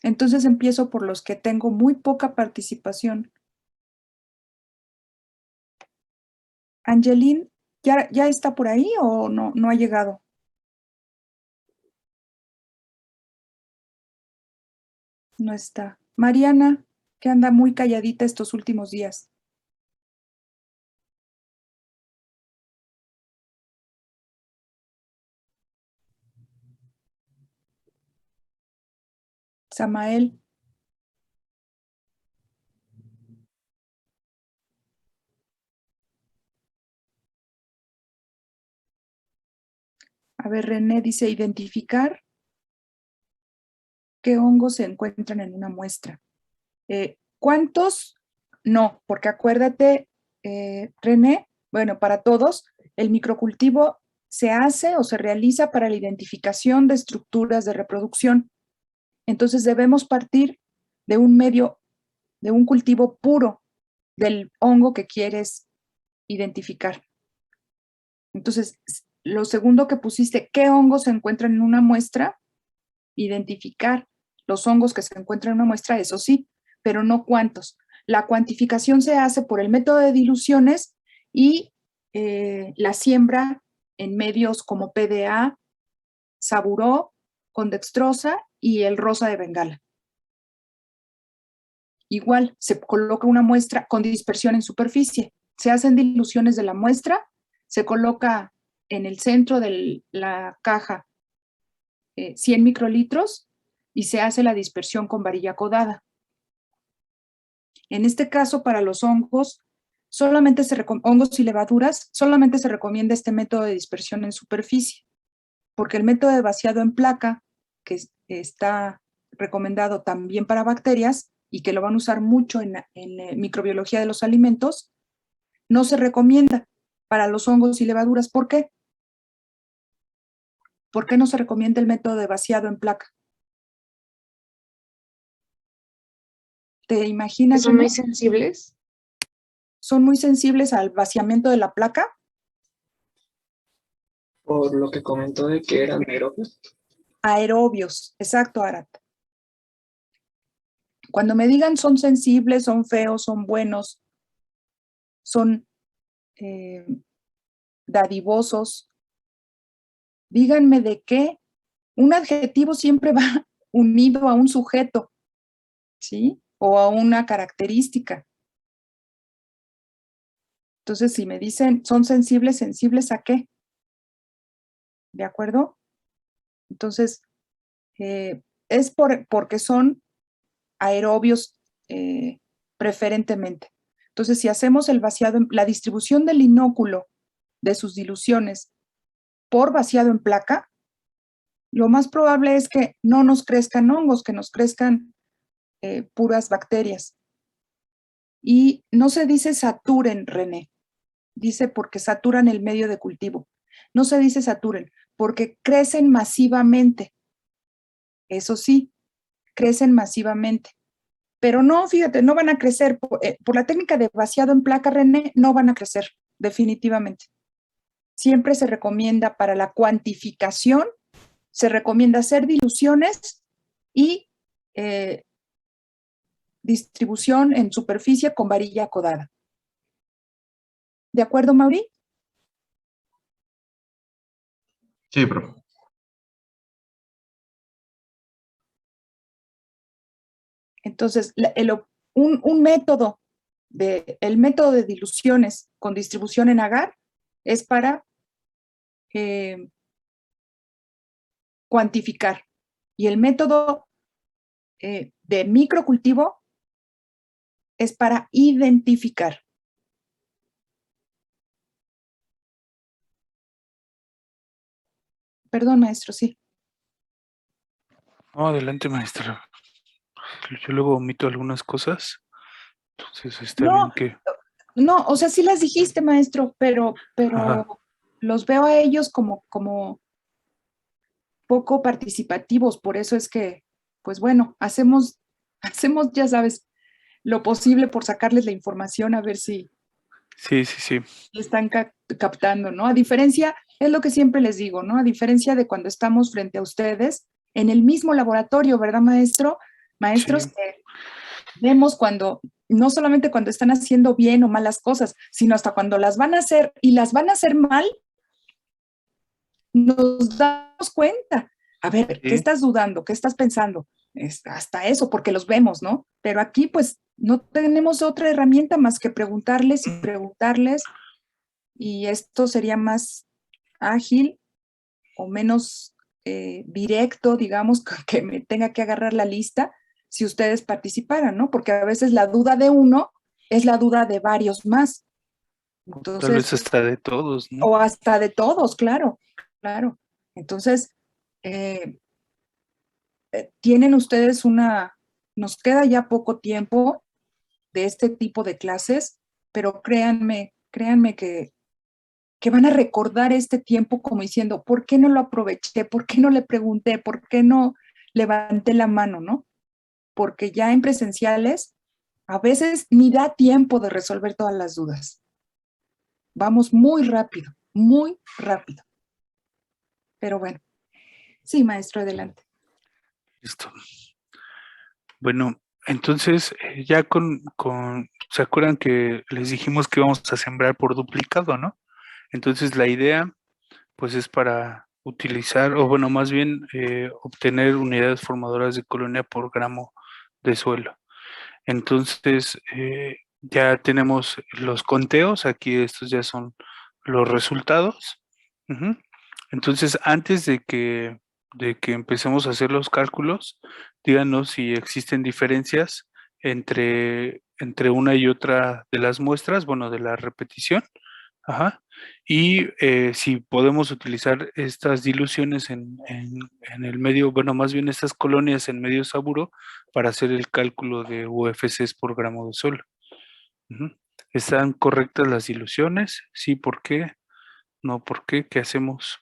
Entonces empiezo por los que tengo muy poca participación. Angeline, ¿ya está por ahí o no ha llegado? No está. Mariana, que anda muy calladita estos últimos días. Samael. A ver, René dice identificar qué hongos se encuentran en una muestra. ¿Cuántos? No, porque acuérdate, René, bueno, para todos, el microcultivo se hace o se realiza para la identificación de estructuras de reproducción. Entonces debemos partir de un medio, de un cultivo puro del hongo que quieres identificar. Entonces, lo segundo que pusiste, ¿qué hongos se encuentran en una muestra? Identificar los hongos que se encuentran en una muestra, eso sí, pero no cuántos. La cuantificación se hace por el método de diluciones y la siembra en medios como PDA, Saburó, con dextrosa y el rosa de Bengala. Igual, se coloca una muestra con dispersión en superficie. Se hacen diluciones de la muestra, se coloca en el centro de la caja 100 microlitros y se hace la dispersión con varilla codada. En este caso, para los hongos, hongos y levaduras, solamente se recomienda este método de dispersión en superficie, porque el método de vaciado en placa, que está recomendado también para bacterias y que lo van a usar mucho en microbiología de los alimentos, no se recomienda para los hongos y levaduras. ¿Por qué? ¿Por qué no se recomienda el método de vaciado en placa? ¿Te imaginas? ¿Son muy sensibles? Son muy sensibles al vaciamiento de la placa. Por lo que comentó de que eran aerobios. Aerobios, exacto, Arat. Cuando me digan son sensibles, son feos, son buenos, son dadivosos, díganme de qué. Un adjetivo siempre va unido a un sujeto, ¿sí? O a una característica. Entonces, si me dicen son sensibles, ¿sensibles a qué? ¿De acuerdo? Entonces, es porque son aerobios preferentemente. Entonces, si hacemos el vaciado, la distribución del inóculo de sus diluciones por vaciado en placa, lo más probable es que no nos crezcan hongos, que nos crezcan puras bacterias. Y no se dice saturen, René, dice porque saturan el medio de cultivo. No se dice saturen, porque crecen masivamente. Eso sí, crecen masivamente. Pero no, fíjate, no van a crecer. Por la técnica de vaciado en placa, René, no van a crecer, definitivamente. Siempre se recomienda para la cuantificación, se recomienda hacer diluciones y distribución en superficie con varilla acodada. ¿De acuerdo, Mauri? Sí, profe. Entonces, un método el método de diluciones con distribución en agar es para cuantificar. Y el método de microcultivo es para identificar. Perdón, maestro, sí. No, adelante, maestra. Yo luego omito algunas cosas, entonces está bien que... No, o sea, sí las dijiste, maestro, pero Ajá. los veo a ellos como poco participativos, por eso es que, pues bueno, hacemos, ya sabes, lo posible por sacarles la información a ver si Sí. están captando, ¿no? A diferencia, es lo que siempre les digo, ¿no? A diferencia de cuando estamos frente a ustedes en el mismo laboratorio, ¿verdad, maestro? Maestros, Sí. vemos no solamente cuando están haciendo bien o malas cosas, sino hasta cuando las van a hacer y las van a hacer mal, nos damos cuenta. A ver, ¿qué estás dudando? ¿Qué estás pensando? Hasta eso, porque los vemos, ¿no? Pero aquí, pues, no tenemos otra herramienta más que preguntarles y preguntarles, y esto sería más ágil o menos directo, digamos, que me tenga que agarrar la lista si ustedes participaran, ¿no? Porque a veces la duda de uno es la duda de varios más. Entonces, tal vez hasta de todos, ¿no? O hasta de todos, claro. Entonces, tienen ustedes nos queda ya poco tiempo de este tipo de clases, pero créanme que van a recordar este tiempo como diciendo, ¿por qué no lo aproveché? ¿Por qué no le pregunté? ¿Por qué no levanté la mano, no? Porque ya en presenciales a veces ni da tiempo de resolver todas las dudas. Vamos muy rápido, muy rápido. Pero bueno, sí, maestro, adelante. Listo. Bueno, entonces ya ¿se acuerdan que les dijimos que íbamos a sembrar por duplicado, ¿no? Entonces la idea, pues es para utilizar, o bueno, más bien obtener unidades formadoras de colonia por gramo de suelo. Entonces, ya tenemos los conteos, aquí estos ya son los resultados. Ujú. Entonces, antes de que empecemos a hacer los cálculos, díganos si existen diferencias entre una y otra de las muestras, bueno, de la repetición. Ajá. Y si podemos utilizar estas diluciones en el medio, bueno, más bien estas colonias en medio saburo para hacer el cálculo de UFCs por gramo de suelo. Ujú. ¿Están correctas las diluciones? Sí, ¿por qué? No, ¿por qué? ¿Qué hacemos?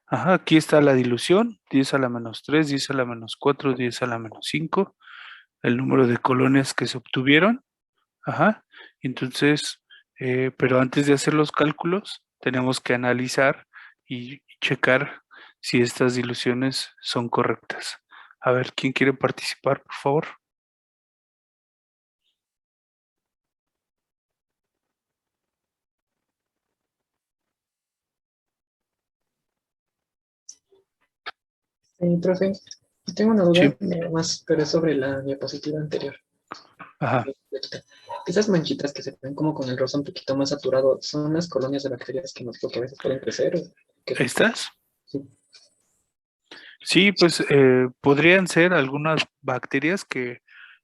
Ajá, aquí está la dilución, 10 a la menos 3, 10 a la menos 4, 10 a la menos 5, el número de colonias que se obtuvieron. Ajá, entonces, pero antes de hacer los cálculos, tenemos que analizar y checar si estas diluciones son correctas. A ver, ¿quién quiere participar, por favor? Profe, tengo una duda Sí. más, pero es sobre la diapositiva anterior. Ajá. Esas manchitas que se ven como con el rosa un poquito más saturado, ¿son las colonias de bacterias que nos dijo que a veces pueden crecer? ¿O qué son? ¿Estas? Sí. Sí, pues podrían ser algunas bacterias que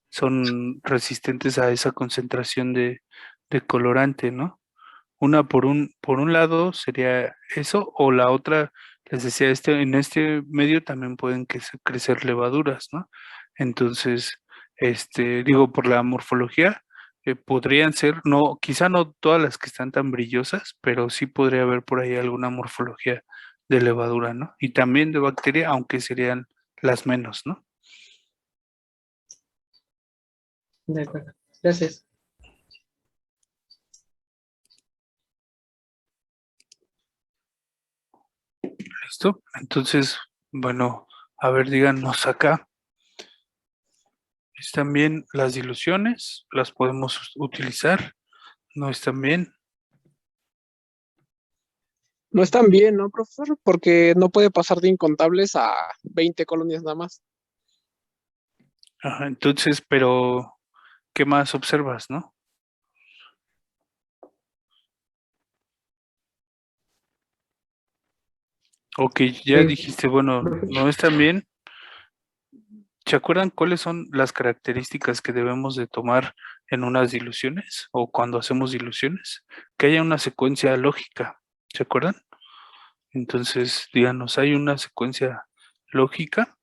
son resistentes a esa concentración de colorante, ¿no? Una por un lado sería eso, o la otra, les decía, en este medio también pueden crecer levaduras, ¿no? Entonces, digo, por la morfología, podrían ser, no, quizá no todas las que están tan brillosas, pero sí podría haber por ahí alguna morfología de levadura, ¿no? Y también de bacteria, aunque serían las menos, ¿no? De acuerdo. Gracias. ¿Listo? Entonces, bueno, a ver, díganos acá. ¿Están bien las diluciones? ¿Las podemos utilizar? ¿No están bien? No están bien, ¿no, profesor? Porque no puede pasar de incontables a 20 colonias nada más. Ajá, entonces, pero, ¿qué más observas, no? Ok, ya dijiste, bueno, no están bien. ¿Se acuerdan cuáles son las características que debemos de tomar en unas diluciones o cuando hacemos diluciones? Que haya una secuencia lógica, ¿se acuerdan? Entonces, díganos, ¿hay una secuencia lógica?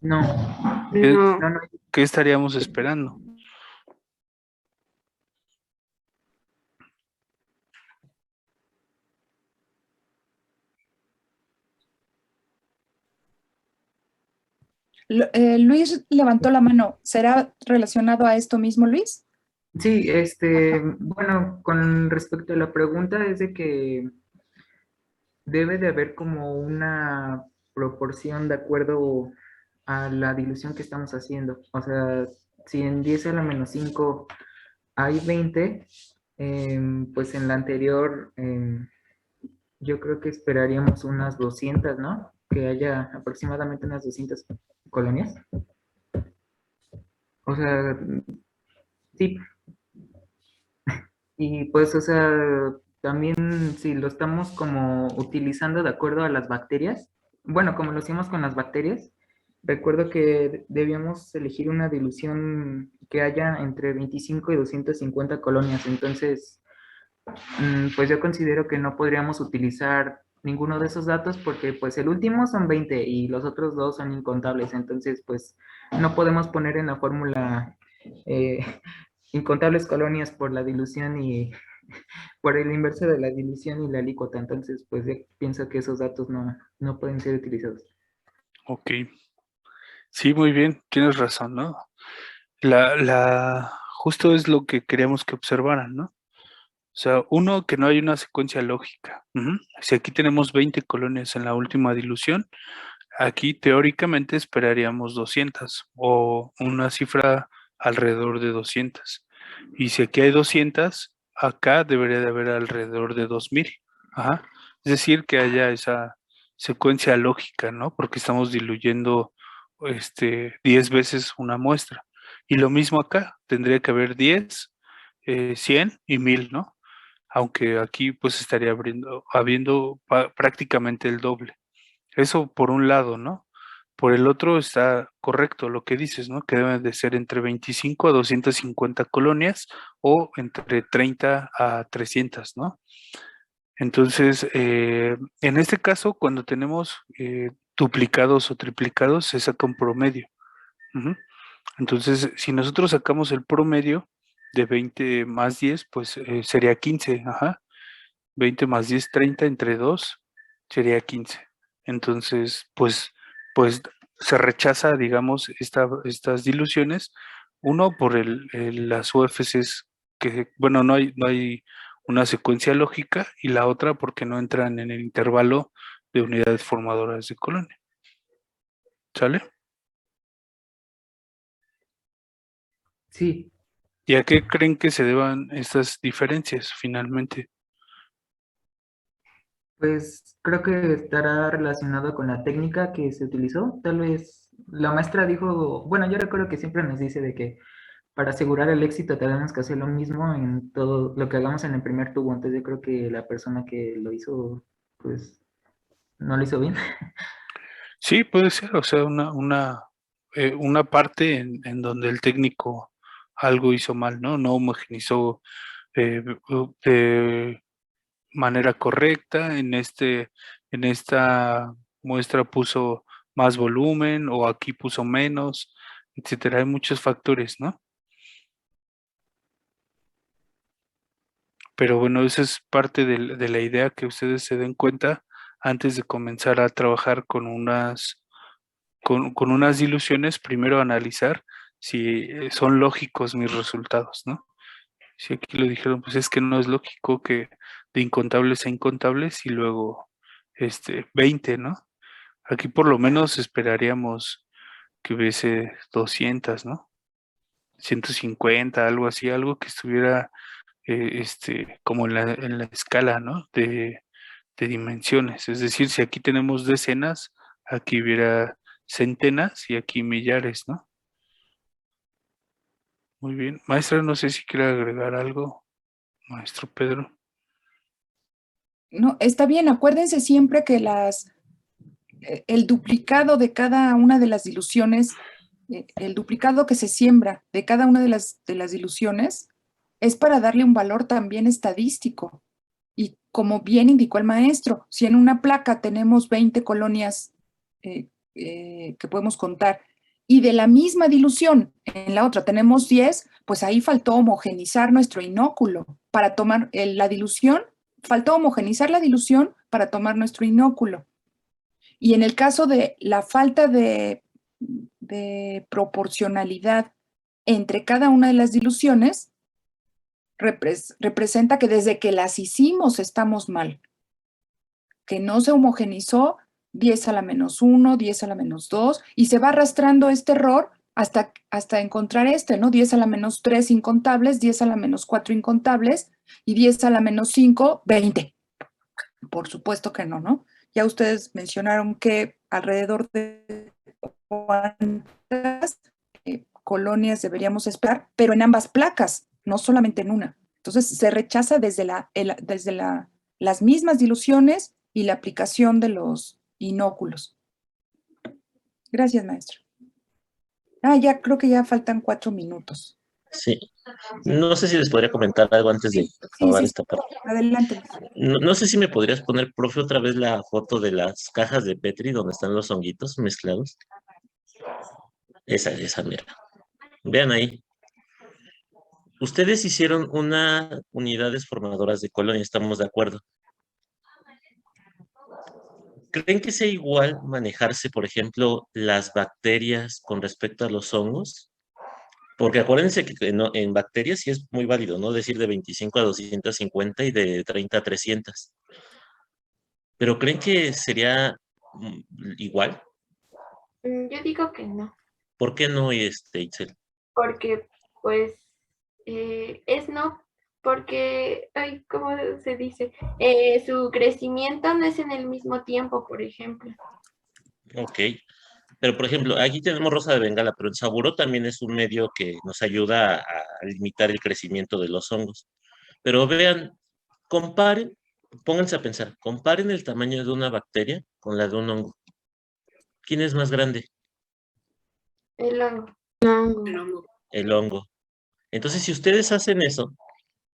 No. ¿Qué, No. qué estaríamos esperando? Luis levantó la mano. ¿Será relacionado a esto mismo, Luis? Sí, bueno, con respecto a la pregunta es de que debe de haber como una proporción de acuerdo a la dilución que estamos haciendo. O sea, si en 10 a la menos 5 hay 20, pues en la anterior yo creo que esperaríamos unas 200, ¿no? Que haya aproximadamente unas 200 colonias. O sea, sí. Y pues, o sea, también si lo estamos como utilizando de acuerdo a las bacterias, bueno, como lo hacíamos con las bacterias, recuerdo que debíamos elegir una dilución que haya entre 25 y 250 colonias. Entonces, pues yo considero que no podríamos utilizar ninguno de esos datos porque pues el último son 20 y los otros dos son incontables. Entonces, pues no podemos poner en la fórmula incontables colonias por la dilución y por el inverso de la dilución y la alícuota. Entonces, pues yo pienso que esos datos no pueden ser utilizados. Ok. Sí, muy bien, tienes razón, ¿no? Justo es lo que queríamos que observaran, ¿no? O sea, uno, que no hay una secuencia lógica. Si aquí tenemos 20 colonias en la última dilución, aquí teóricamente esperaríamos 200 o una cifra alrededor de 200. Y si aquí hay 200, acá debería de haber alrededor de 2000. Ajá. Es decir, que haya esa secuencia lógica, ¿no? Porque estamos diluyendo 10 veces una muestra. Y lo mismo acá, tendría que haber 10, 100 y 1000, ¿no? Aunque aquí pues estaría habiendo prácticamente el doble. Eso por un lado, ¿no? Por el otro está correcto lo que dices, ¿no? Que deben de ser entre 25 a 250 colonias o entre 30 a 300, ¿no? Entonces, en este caso, cuando tenemos duplicados o triplicados, se saca un promedio. Ujú. Entonces, si nosotros sacamos el promedio de 20 más 10, pues sería 15, ajá. 20 más 10, 30 entre 2 sería 15. Entonces, pues se rechaza, digamos, estas diluciones. Uno, por las UFCs que, bueno, no hay una secuencia lógica, y la otra porque no entran en el intervalo de unidades formadoras de colonia. ¿Sale? Sí, ¿Y a qué creen que se deban estas diferencias finalmente? pues creo que estará relacionado con la técnica que se utilizó. Tal vez la maestra dijo, bueno, yo recuerdo que siempre nos dice de que para asegurar el éxito tenemos que hacer lo mismo en todo lo que hagamos en el primer tubo. Entonces yo creo que la persona que lo hizo, pues, no lo hizo bien. Sí, puede ser, o sea, una parte en donde el técnico algo hizo mal, ¿no? No homogenizó de manera correcta, en esta muestra puso más volumen o aquí puso menos, etcétera. Hay muchos factores, ¿no? Pero bueno, esa es parte de la idea, que ustedes se den cuenta antes de comenzar a trabajar con unas diluciones. Primero analizar si son lógicos mis resultados, ¿no? Si aquí lo dijeron, pues es que no es lógico que de incontables a incontables y luego 20, ¿no? Aquí por lo menos esperaríamos que hubiese 200, ¿no? 150, algo así, algo que estuviera como en la escala, ¿no? De dimensiones. Es decir, si aquí tenemos decenas, aquí hubiera centenas y aquí millares, ¿no? Muy bien. Maestra, no sé si quiere agregar algo, maestro Pedro. No, está bien, acuérdense siempre que el duplicado de cada una de las diluciones, el duplicado que se siembra de cada una de las diluciones es para darle un valor también estadístico. Y como bien indicó el maestro, si en una placa tenemos 20 colonias que podemos contar y de la misma dilución en la otra tenemos 10, pues ahí faltó homogenizar nuestro inóculo para tomar la dilución, faltó homogenizar la dilución para tomar nuestro inóculo. Y en el caso de la falta de proporcionalidad entre cada una de las diluciones, representa que desde que las hicimos estamos mal, que no se homogenizó 10 a la menos 1, 10 a la menos 2, y se va arrastrando este error hasta encontrar ¿no? 10 a la menos 3 incontables, 10 a la menos 4 incontables, y 10 a la menos 5, 20. Por supuesto que no, ¿no? Ya ustedes mencionaron que alrededor de cuántas colonias deberíamos esperar, pero en ambas placas, no solamente en una. Entonces se rechaza desde las mismas diluciones y la aplicación de los inóculos. Gracias, maestro. Ya creo que ya faltan 4 minutos. Sí. No sé si les podría comentar algo antes de acabar esta parte. Adelante. No sé si me podrías poner, profe, otra vez la foto de las cajas de Petri donde están los honguitos mezclados. Esa, mira. Vean ahí. Ustedes hicieron una unidades formadoras de colonia, estamos de acuerdo. ¿Creen que sea igual manejarse, por ejemplo, las bacterias con respecto a los hongos? Porque acuérdense que en bacterias sí es muy válido, ¿no? Decir de 25 a 250 y de 30 a 300. ¿Pero creen que sería igual? Yo digo que no, ¿Por qué no, Itzel? porque pues es no, porque, ay, ¿cómo se dice? Su crecimiento no es en el mismo tiempo, por ejemplo. Ok. Pero, por ejemplo, aquí tenemos rosa de bengala, pero el saburo también es un medio que nos ayuda a limitar el crecimiento de los hongos. Pero vean, comparen, pónganse a pensar, comparen el tamaño de una bacteria con la de un hongo. ¿Quién es más grande? El hongo. El hongo. Entonces, si ustedes hacen eso,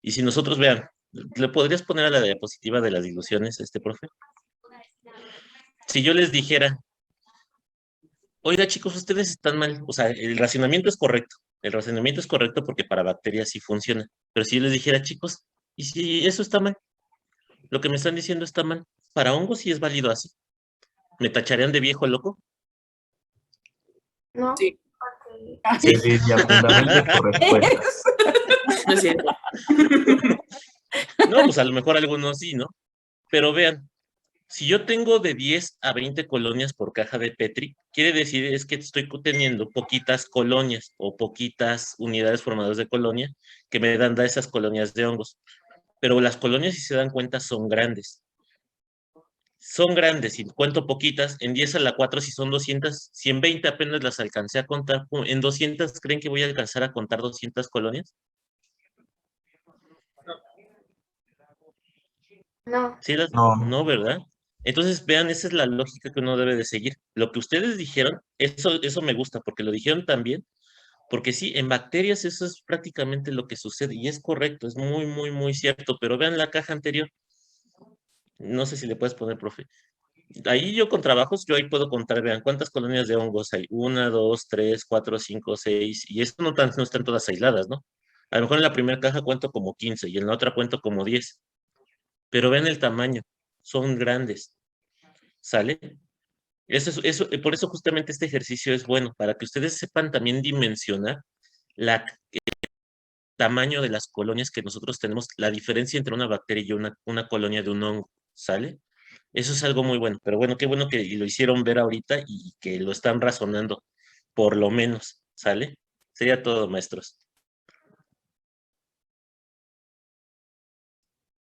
y si nosotros vean, ¿le podrías poner a la diapositiva de las diluciones, profe? Si yo les dijera, oiga, chicos, ustedes están mal. O sea, el racionamiento es correcto. El racionamiento es correcto porque para bacterias sí funciona. Pero si yo les dijera, chicos, ¿y si eso está mal? Lo que me están diciendo está mal. Para hongos sí es válido así. ¿Me tacharían de viejo loco? No. Sí. Lidia, fundamente tu respuesta. No es cierto. No, pues a lo mejor algunos sí, ¿no? Pero vean, si yo tengo de 10 a 20 colonias por caja de Petri, quiere decir es que estoy teniendo poquitas colonias o poquitas unidades formadoras de colonia que me dan da esas colonias de hongos. Pero las colonias, si se dan cuenta, son grandes. Son grandes, y cuento poquitas, en 10 a la 4 si son 200, si en 20 apenas las alcancé a contar, en 200, ¿creen que voy a alcanzar a contar 200 colonias? No. ¿Sí No. no, ¿verdad? Entonces, vean, esa es la lógica que uno debe de seguir. Lo que ustedes dijeron, eso me gusta, porque lo dijeron también, porque sí, en bacterias eso es prácticamente lo que sucede, y es correcto, es muy, muy, muy cierto, pero vean la caja anterior. No sé si le puedes poner, profe. Ahí yo con trabajos, yo ahí puedo contar, vean, cuántas colonias de hongos hay. 1, 2, 3, 4, 5, 6. Y esto no están todas aisladas, ¿no? A lo mejor en la primera caja cuento como 15 y en la otra cuento como 10. Pero vean el tamaño, son grandes, ¿sale? Por eso justamente este ejercicio es bueno, para que ustedes sepan también dimensionar el tamaño de las colonias que nosotros tenemos, la diferencia entre una bacteria y una colonia de un hongo, ¿sale? Eso es algo muy bueno, pero bueno, qué bueno que lo hicieron ver ahorita y que lo están razonando, por lo menos, ¿sale? Sería todo, maestros.